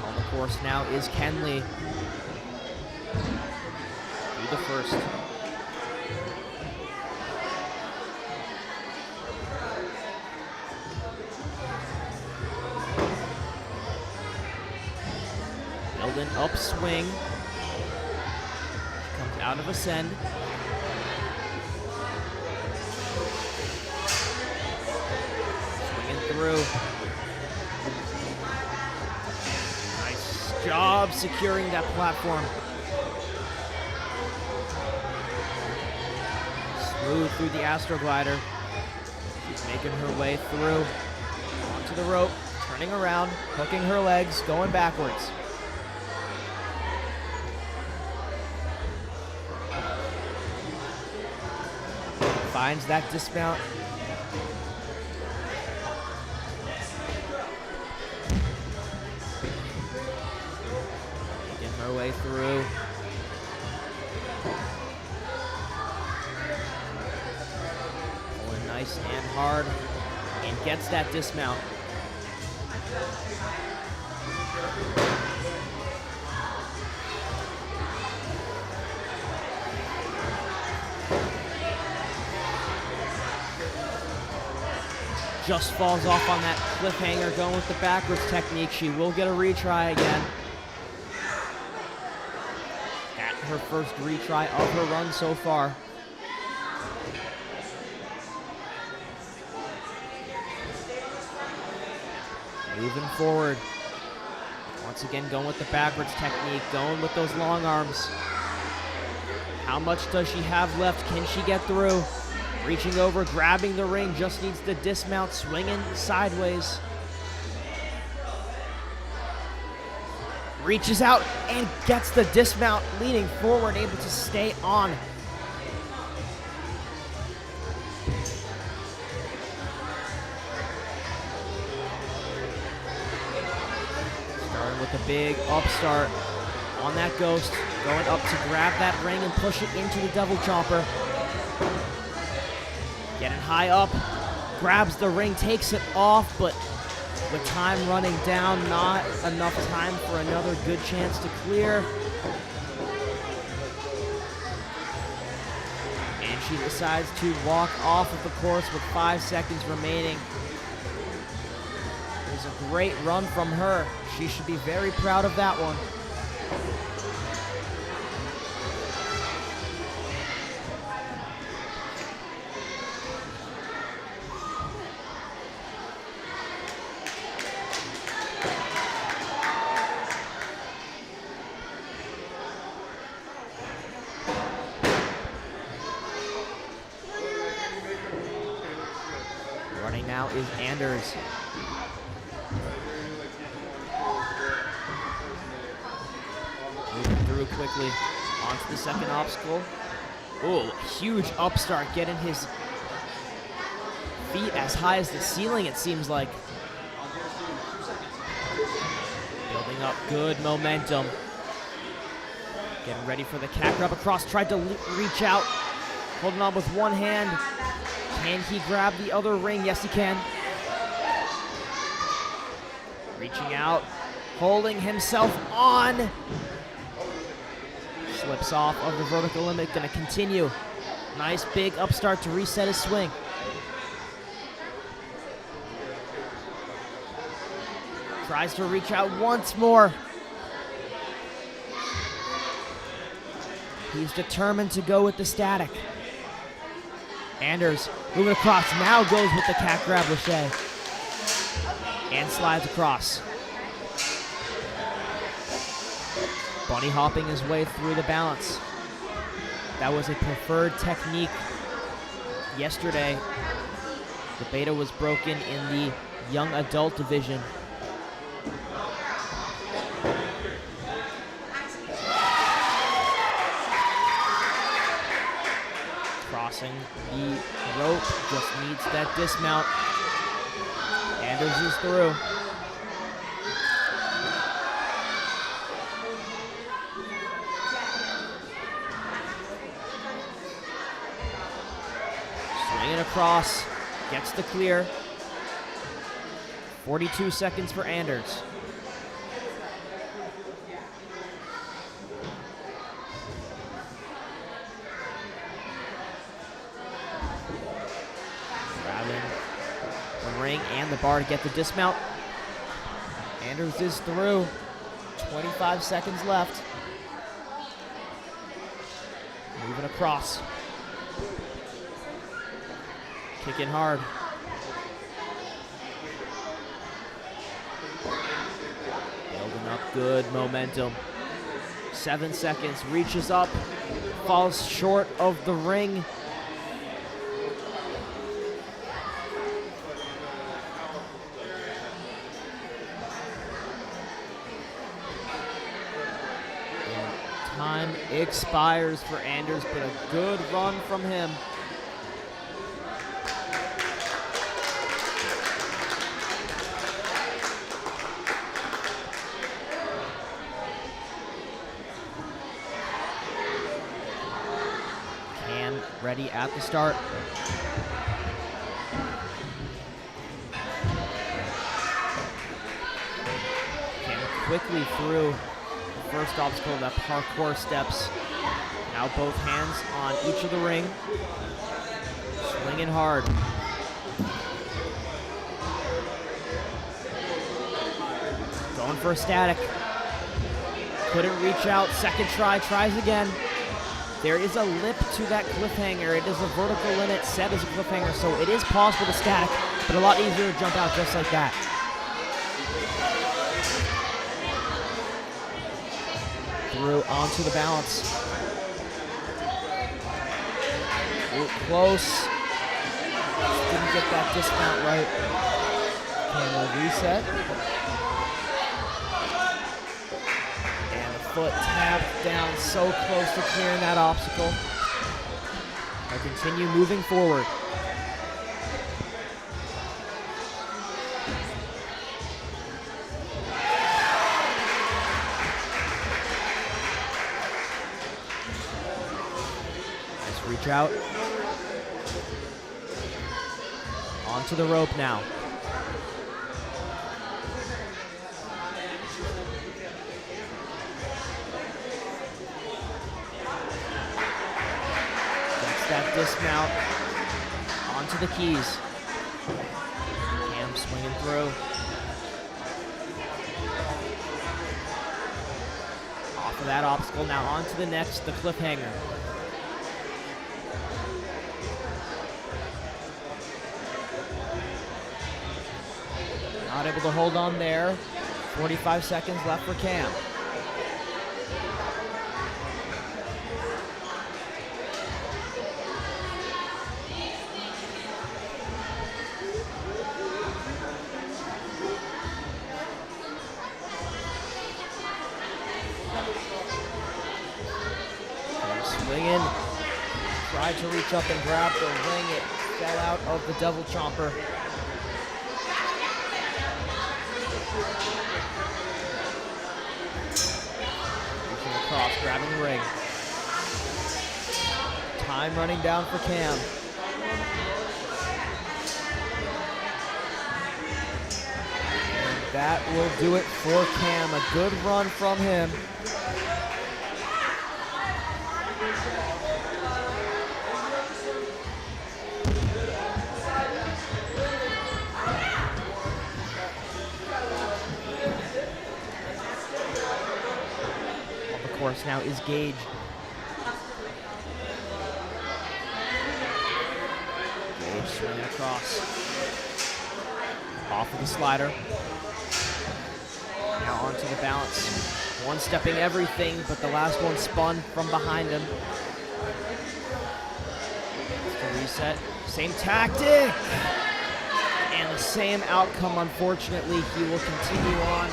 Speaker 6: On the course now is Kenley. Through the first. Building upswing. Comes out of ascend. Swinging through. Nice job securing that platform. Smooth through the Astroglider. She's making her way through. Onto the rope. Turning around. Hooking her legs. Going backwards. Finds that dismount. Making her way through. Pulling nice and hard. And gets that dismount. Just falls off on that cliffhanger, going with the backwards technique. She will get a retry again. At her first retry of her run so far. Moving forward. Once again, going with the backwards technique, going with those long arms. How much does she have left? Can she get through? Reaching over, grabbing the ring, just needs the dismount, swinging sideways. Reaches out and gets the dismount, leaning forward, able to stay on. Starting with a big upstart on that ghost, going up to grab that ring and push it into the double chomper. Getting high up, grabs the ring, takes it off, but with time running down, not enough time for another good chance to clear. And she decides to walk off of the course with 5 seconds remaining. It was a great run from her. She should be very proud of that one. Running now is Anders. Moving through quickly onto the second obstacle. Oh, huge upstart, getting his feet as high as the ceiling, it seems like. Building up good momentum. Getting ready for the cat grab across, tried to reach out, holding on with one hand. Can he grab the other ring? Yes, he can. Reaching out, holding himself on. Slips off of the vertical limit, gonna continue. Nice big upstart to reset his swing. Tries to reach out once more. He's determined to go with the static. Anders moving across, now goes with the cat grab Lachey. And slides across. Bunny hopping his way through the balance. That was a preferred technique yesterday. The beta was broken in the young adult division. Crossing the rope, just needs that dismount. Anders is through. Swinging across, gets the clear. 42 seconds for Anders. Ring and the bar to get the dismount. Anders is through. 25 seconds left. Moving across. Kicking hard. Building up good momentum. 7 seconds, reaches up, falls short of the ring. Time expires for Anders, but a good run from him. Cam ready at the start. Cam quickly through first obstacle, that parkour steps. Now both hands on each of the ring. Swinging hard. Going for a static. Couldn't reach out. Second try, tries again. There is a lip to that cliffhanger. It is a vertical limit set as a cliffhanger, so it is possible to static, but a lot easier to jump out just like that. Through onto the balance. Ooh, close. Didn't get that dismount right. Can reset. foot tapped down, so close to clearing that obstacle. They continue moving forward. Nice reach out. Onto the rope now. That dismount onto the keys. Cam swinging through. Off of that obstacle, now onto the next, the cliffhanger. Not able to hold on there. 45 seconds left for Cam. Swinging, tried to reach up and grab the ring. It fell out of the Devil Chomper. Reaching across, grabbing the ring. Time running down for Cam. And that will do it for Cam. A good run from him. Course now is Gage. Gage swinging across. Off of the slider. Now onto the balance. One-stepping everything, but the last one spun from behind him. To reset. Same tactic! And the same outcome, unfortunately. He will continue on.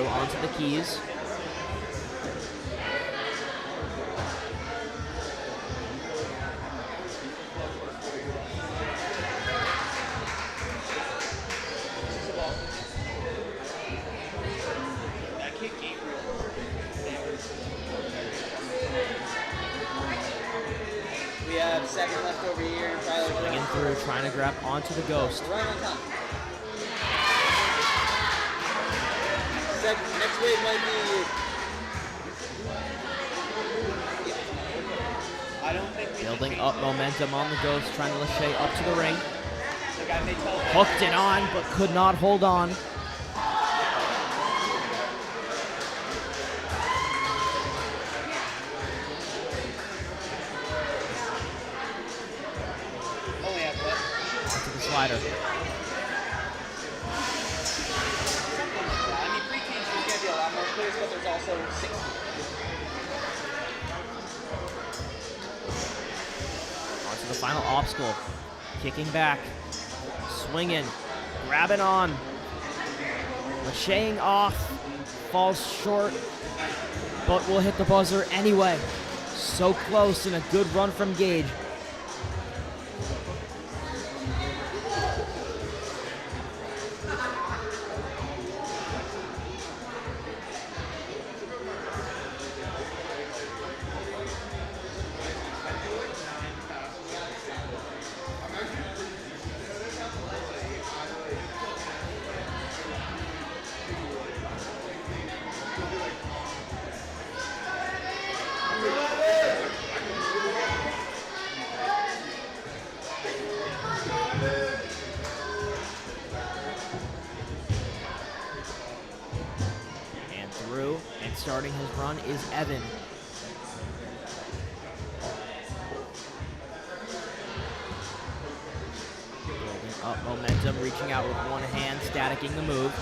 Speaker 6: Onto the keys.
Speaker 2: We have 2nd left over here.
Speaker 6: Swinging through, trying to grab onto the ghost.
Speaker 2: Right on top. Next wave might be. I don't think
Speaker 6: building up momentum on the ghost, trying to lachey up to the ring. Hooked it on, but could not hold on. Onto the slider.
Speaker 2: But there's also 6.
Speaker 6: Onto the final obstacle. Kicking back. Swinging. Grabbing on. Lacheying off. Falls short. But will hit the buzzer anyway. So close, and a good run from Gage. And starting his run is Evan. Building up momentum, reaching out with one hand, staticking the move.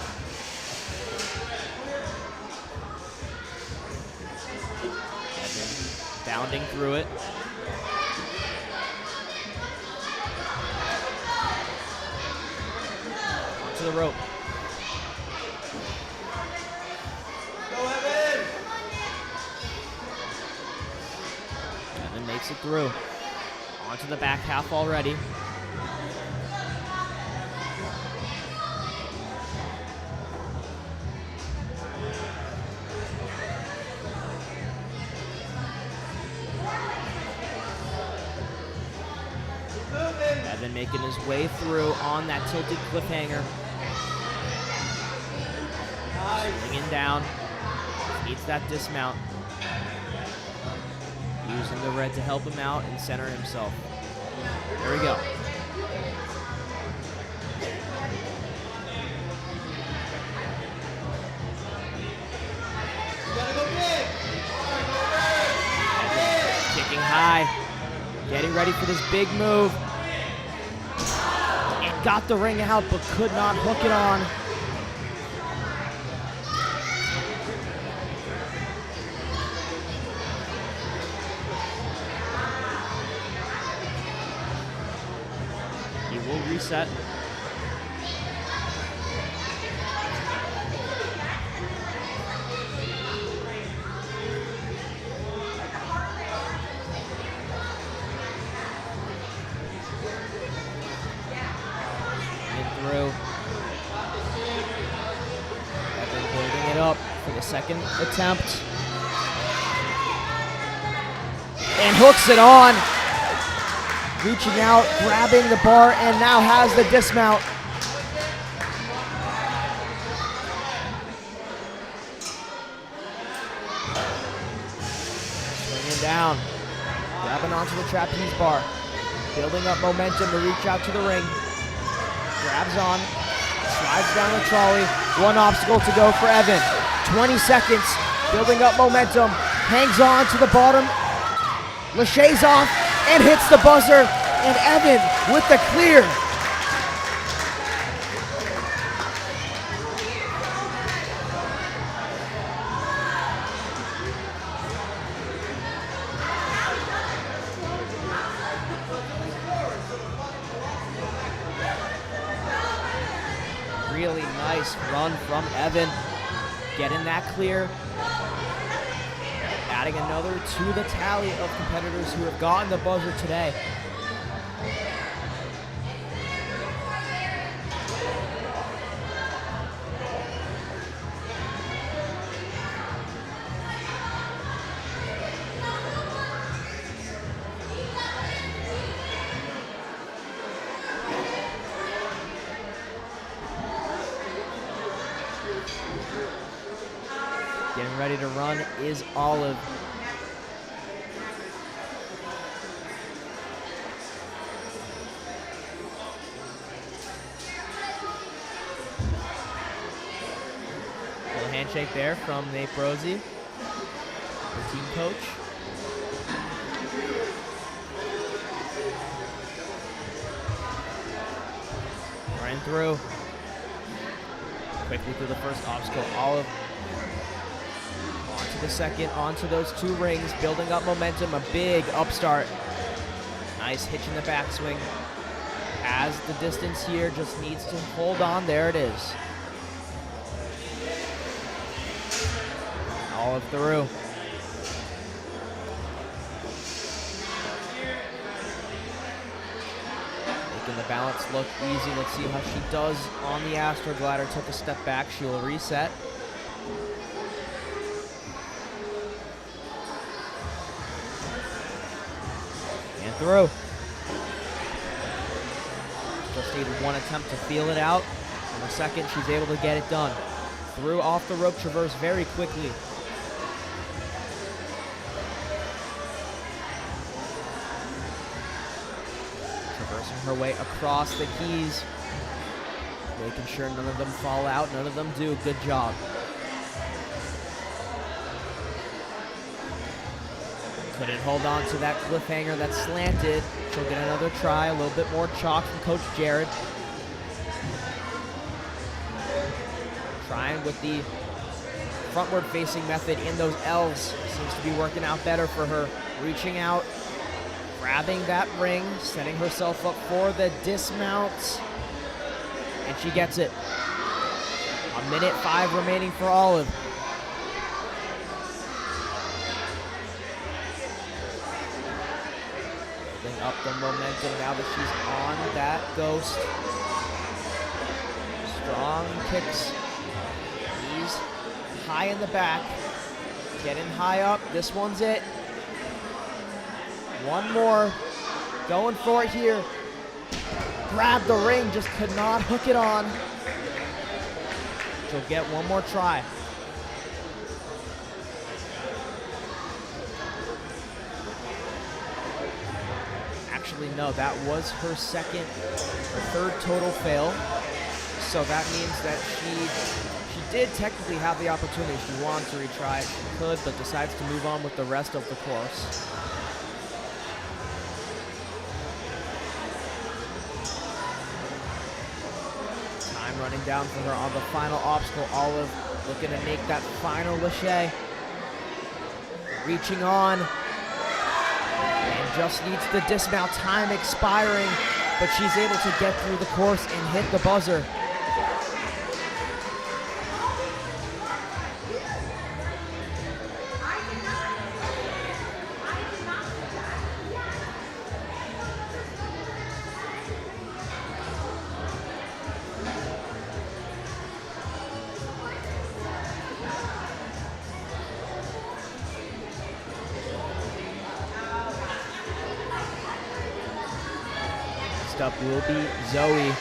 Speaker 6: Evan bounding through it. to the rope.
Speaker 2: Go, Evan!
Speaker 6: Evan makes it through. Onto the back half already. Evan making his way through on that tilted cliffhanger. Swinging down. Needs that dismount. Using the red to help him out and center himself. There we go.
Speaker 2: You gotta go big!
Speaker 6: Kicking high. Getting ready for this big move. And got the ring out, but could not hook it on. He will reset. Through. Evan building it up for the second attempt. And hooks it on. Reaching out, grabbing the bar, and now has the dismount. Swinging down. Grabbing onto the trapeze bar. Building up momentum to reach out to the ring. Grabs on, slides down the trolley. One obstacle to go for Evan. 20 seconds, building up momentum. Hangs on to the bottom. Lachey's off and hits the buzzer. And Evan with the clear. Really nice run from Evan. Getting that clear. Adding another to the tally of competitors who have gotten the buzzer today. Getting ready to run is Olive. Little handshake there from Nate Brosey, the team coach. Right through. Quickly through the first obstacle. Olive onto the second, onto those two rings, building up momentum, a big upstart. Nice hitch in the backswing. Has the distance here, just needs to hold on. There it is. Olive through. Making the balance look easy. Let's see how she does on the Astroglider. Took a step back. She will reset. And through. Just needed one attempt to feel it out. On the second, she's able to get it done. Through off the rope traverse very quickly. Traversing her way across the keys. Making sure none of them fall out, none of them do. Good job. Couldn't hold on to that cliffhanger that slanted. She'll get another try, a little bit more chalk from Coach Jared. Trying with the frontward facing method in those L's. Seems to be working out better for her. Reaching out, grabbing that ring, setting herself up for the dismount. and she gets it. 1:05 remaining for Olive. Building up the momentum now that she's on that ghost. Strong kicks. Knees high in the back. Getting high up. This one's it. One more. Going for it here. Grabbed the ring, just could not hook it on. She'll get one more try. Actually, no, that was her third total fail. So that means that she did technically have the opportunity. If she wanted to retry it, she could, but decides to move on with the rest of the course. Time running down for her on the final obstacle. Olive looking to make that final lâché. Reaching on. And just needs the dismount. Time expiring, but she's able to get through the course and hit the buzzer. Up will be Zoe.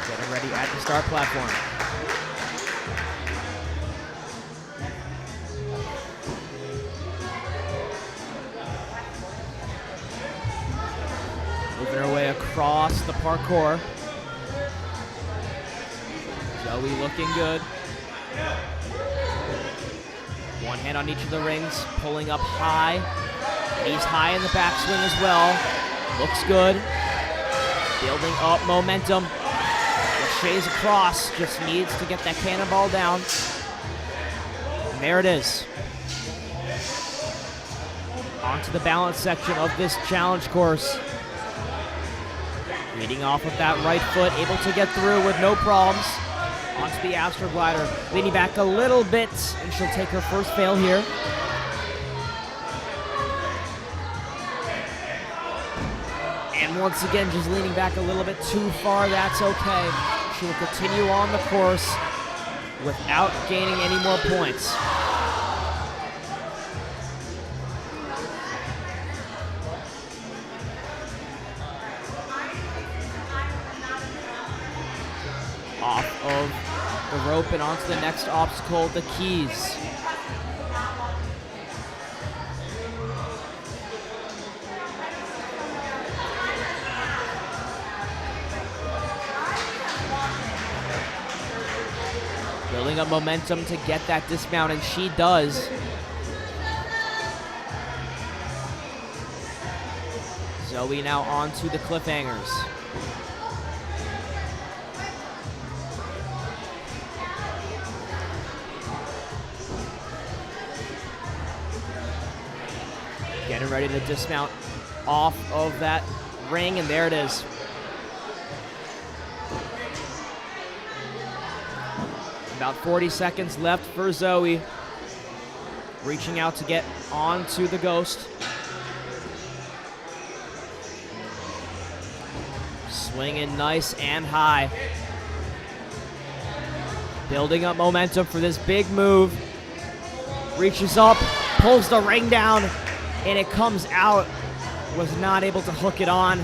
Speaker 6: Getting ready at the start platform. Moving her way across the parkour. Zoe looking good. One hand on each of the rings, pulling up high. Knees high in the backswing as well. Looks good. Building up momentum. Shays across, just needs to get that cannonball down. And there it is. Onto the balance section of this challenge course. Leading off with that right foot, able to get through with no problems. Onto the Astro Glider, leaning back a little bit, and she'll take her first fail here. And once again, just leaning back a little bit too far, that's okay. She will continue on the course without gaining any more points. Off of the rope and onto the next obstacle, the keys. Building up momentum to get that dismount, and she does. Zoe now onto the cliffhangers. Getting ready to dismount off of that ring, and there it is. About 40 seconds left for Zoe. Reaching out to get onto the ghost. Swinging nice and high. Building up momentum for this big move. Reaches up, pulls the ring down, and it comes out. Was not able to hook it on.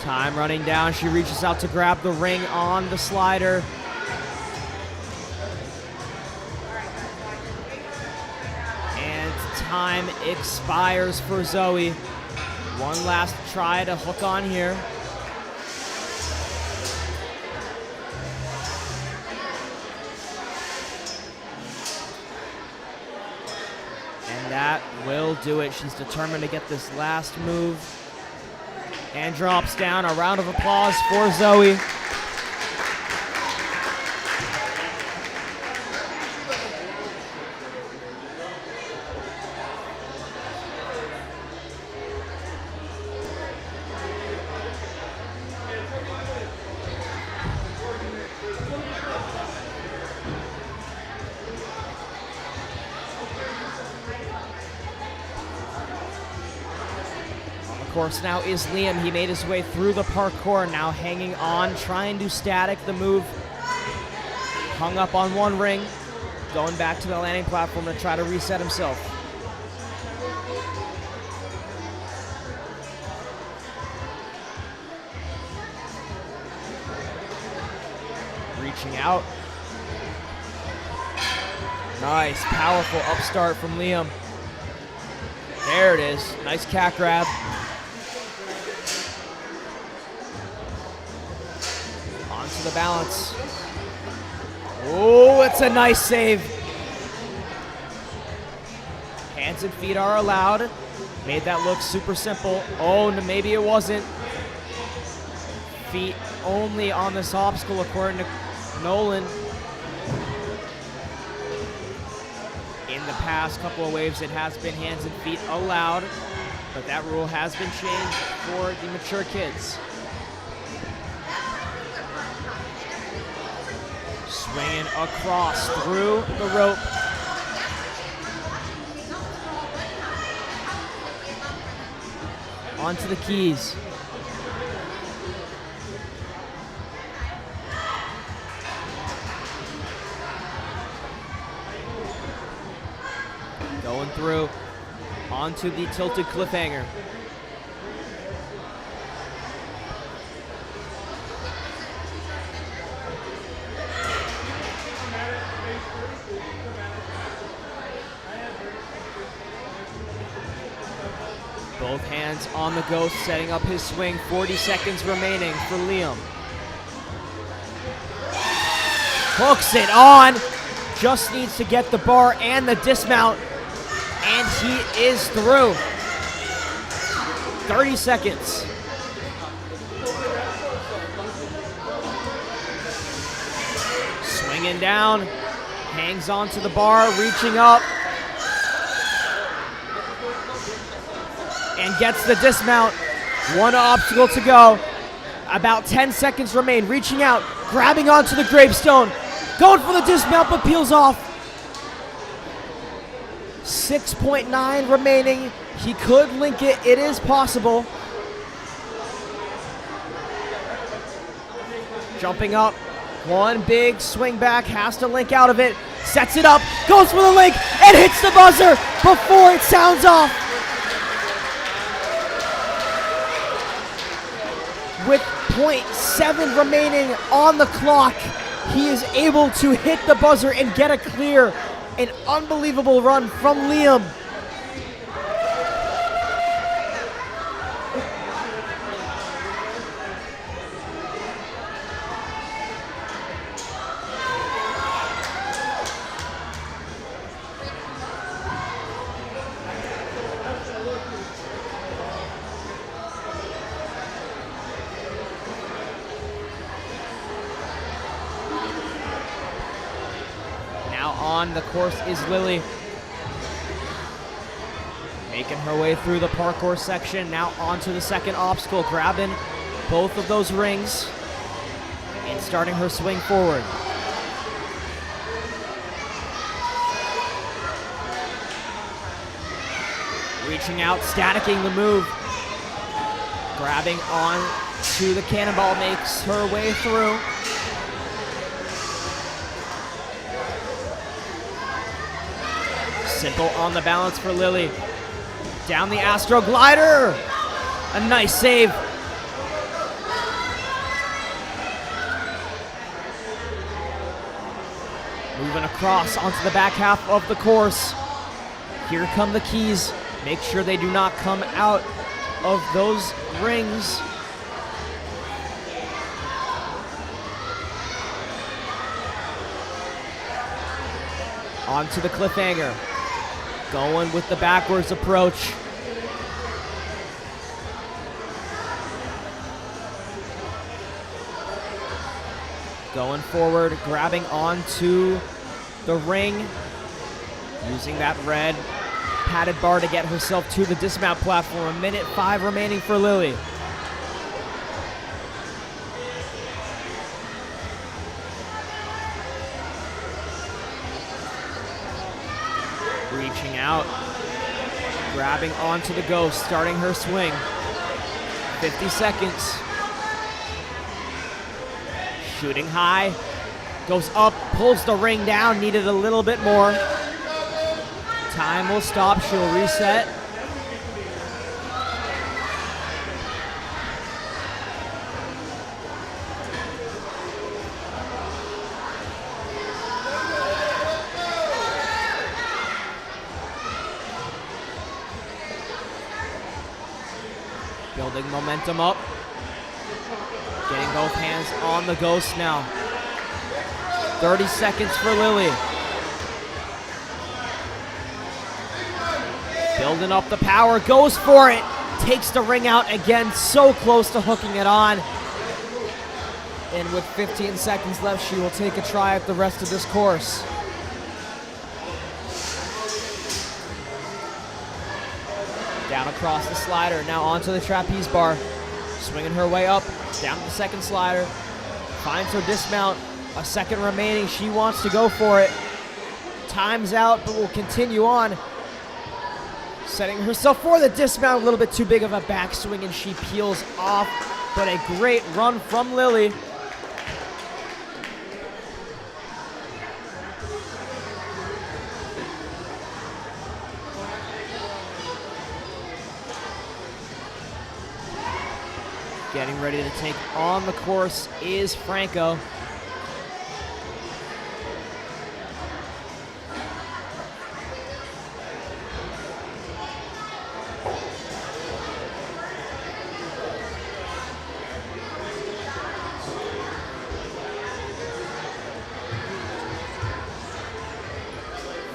Speaker 6: Time running down. She reaches out to grab the ring on the slider. And time expires for Zoe. One last try to hook on here. And that will do it. She's determined to get this last move And drops down. A round of applause for Zoe. Course now is Liam. He made his way through the parkour, now hanging on, trying to static the move. Hung up on one ring, going back to the landing platform to try to reset himself. Reaching out. Nice, powerful upstart from Liam. There it is, nice cat grab. Onto the balance. Oh, it's a nice save. Hands and feet are allowed. Made that look super simple. Oh, no, maybe it wasn't. Feet only on this obstacle according to Nolan. In the past couple of waves, it has been hands and feet allowed, but that rule has been changed for the mature kids. Swinging across through the rope. Onto the keys. Going through onto the tilted cliffhanger. Both hands on the go, setting up his swing. 40 seconds remaining for Liam. Hooks it on. Just needs to get the bar and the dismount. And he is through. 30 seconds. Swinging down. Hangs onto the bar, reaching up. And gets the dismount. One obstacle to go. About 10 seconds remain. Reaching out, grabbing onto the gravestone. Going for the dismount, but peels off. 6.9 remaining. He could link it. It is possible. Jumping up. One big swing back. Has to link out of it. Sets it up. Goes for the link. And hits the buzzer before it sounds off. With 0.7 remaining on the clock, he is able to hit the buzzer and get a clear. An unbelievable run from Liam. On the course is Lily. Making her way through the parkour section. Now onto the second obstacle, grabbing both of those rings and starting her swing forward. Reaching out, staticking the move. Grabbing on to the cannonball, makes her way through. Simple on the balance for Lily. Down the Astro Glider. A nice save. Moving across onto the back half of the course. Here come the keys. Make sure they do not come out of those rings. Onto the cliffhanger. Going with the backwards approach. Going forward, grabbing onto the ring, using that red padded bar to get herself to the dismount platform. 1:05 remaining for Lily. Reaching out, grabbing onto the Ghost, starting her swing. 50 seconds. Shooting high, goes up, pulls the ring down, needed a little bit more. Time will stop, she'll reset. Building momentum up. Getting both hands on the Ghost now. 30 seconds for Lily. Building up the power, goes for it. Takes the ring out again, so close to hooking it on. And with 15 seconds left, she will take a try at the rest of this course. Down across the slider, now onto the trapeze bar. Swinging her way up, down to the second slider. Finds her dismount, a second remaining, she wants to go for it. Time's out, but will continue on. Setting herself for the dismount, a little bit too big of a backswing, and she peels off, but a great run from Lily. Getting ready to take on the course is Franco.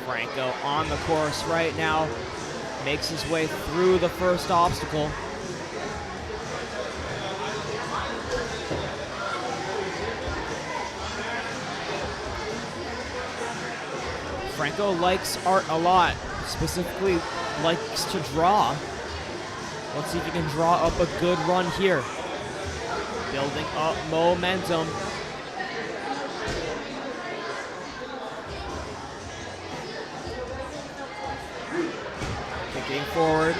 Speaker 6: Franco on the course right now, makes his way through the first obstacle. Franco likes art a lot, specifically likes to draw. Let's see if he can draw up a good run here. Building up momentum. Kicking forward.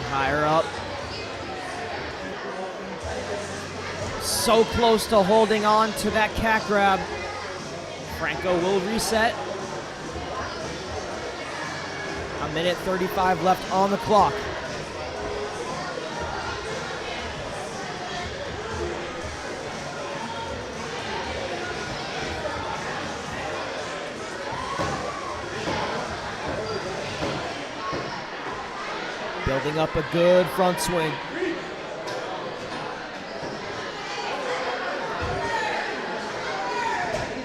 Speaker 6: Higher up. So close to holding on to that cat grab. Franco will reset. 1:35 left on the clock. Building up a good front swing.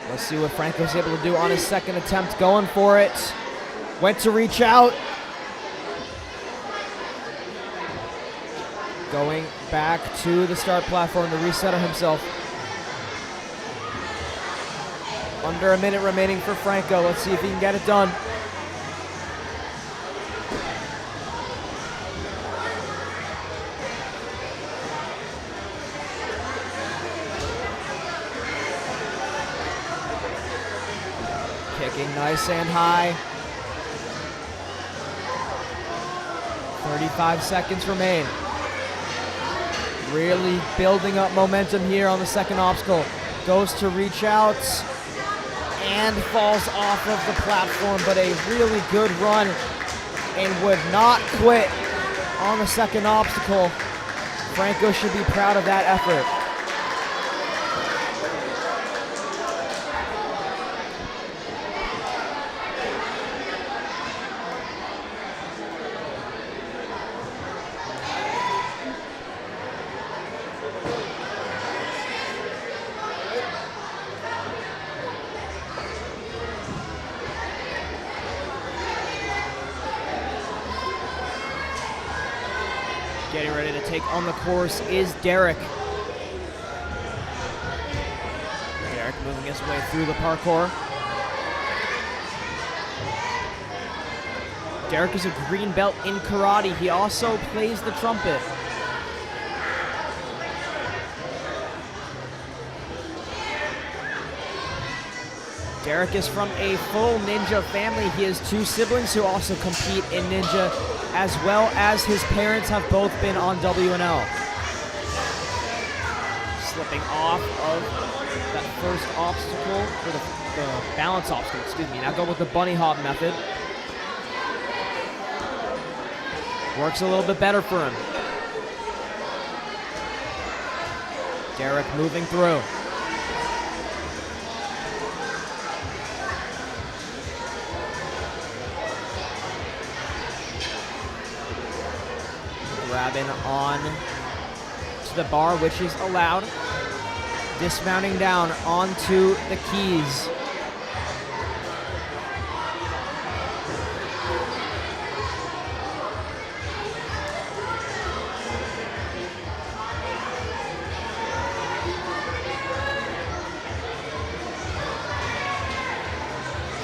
Speaker 6: Let's see what Franco's able to do on his second attempt. Going for it. Went to reach out. Going back to the start platform to reset himself. Under a minute remaining for Franco. Let's see if he can get it done. Kicking nice and high. 35 seconds remain. Really building up momentum here on the second obstacle. Goes to reach out and falls off of the platform, but a really good run and would not quit on the second obstacle. Franco should be proud of that effort. Getting ready to take on the course is Derek. Derek moving his way through the parkour. Derek is a green belt in karate. He also plays the trumpet. Derek is from a full ninja family. He has 2 siblings who also compete in ninja, as well as his parents have both been on WNL. Slipping off of that first obstacle, or the balance obstacle, excuse me. Now go with the bunny hop method. Works a little bit better for him. Derek moving through. Grabbing on to the bar, which is allowed. Dismounting down onto the keys.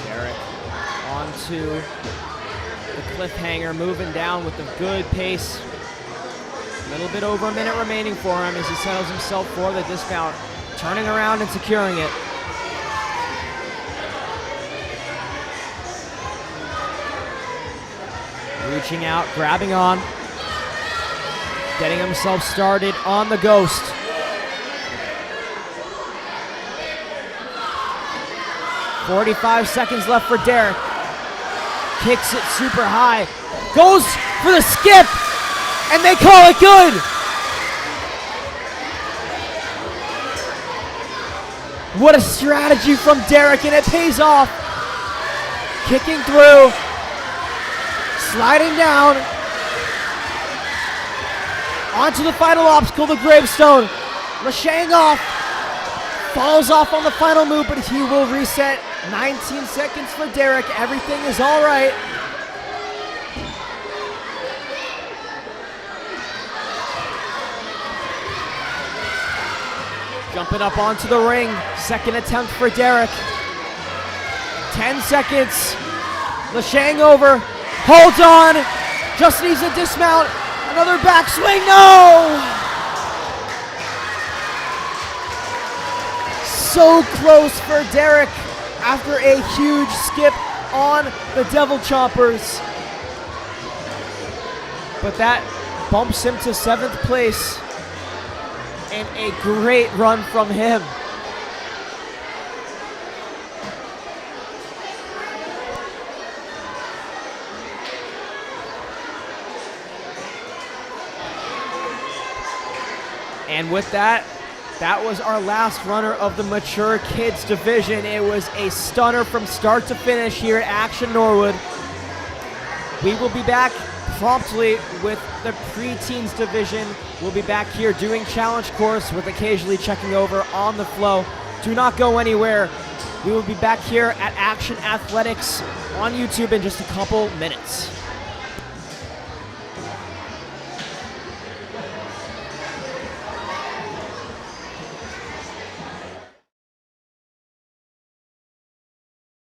Speaker 6: Derek onto the cliffhanger, moving down with a good pace. A little bit over a minute remaining for him as he settles himself for the dismount, turning around and securing it. Reaching out, grabbing on, getting himself started on the ghost. .45 seconds left for Derek. Kicks it super high, goes for the skip, and they call it good. What a strategy from Derek, and it pays off. Kicking through, sliding down, onto the final obstacle, the gravestone. Lashang off, falls off on the final move, but he will reset. 19 seconds for Derek, everything is all right. Jumping up onto the ring, second attempt for Derek. 10 seconds, Lashang over, holds on, just needs a dismount, another backswing, no! So close for Derek after a huge skip on the Devil Choppers. But that bumps him to 7th place. And a great run from him. And with that, that was our last runner of the mature kids division. It was a stunner from start to finish here at Action Norwood. We will be back promptly with the preteens division. We'll be back here doing challenge course with occasionally checking over on the flow. Do not go anywhere. We will be back here at Action Athletics on YouTube in just a couple minutes.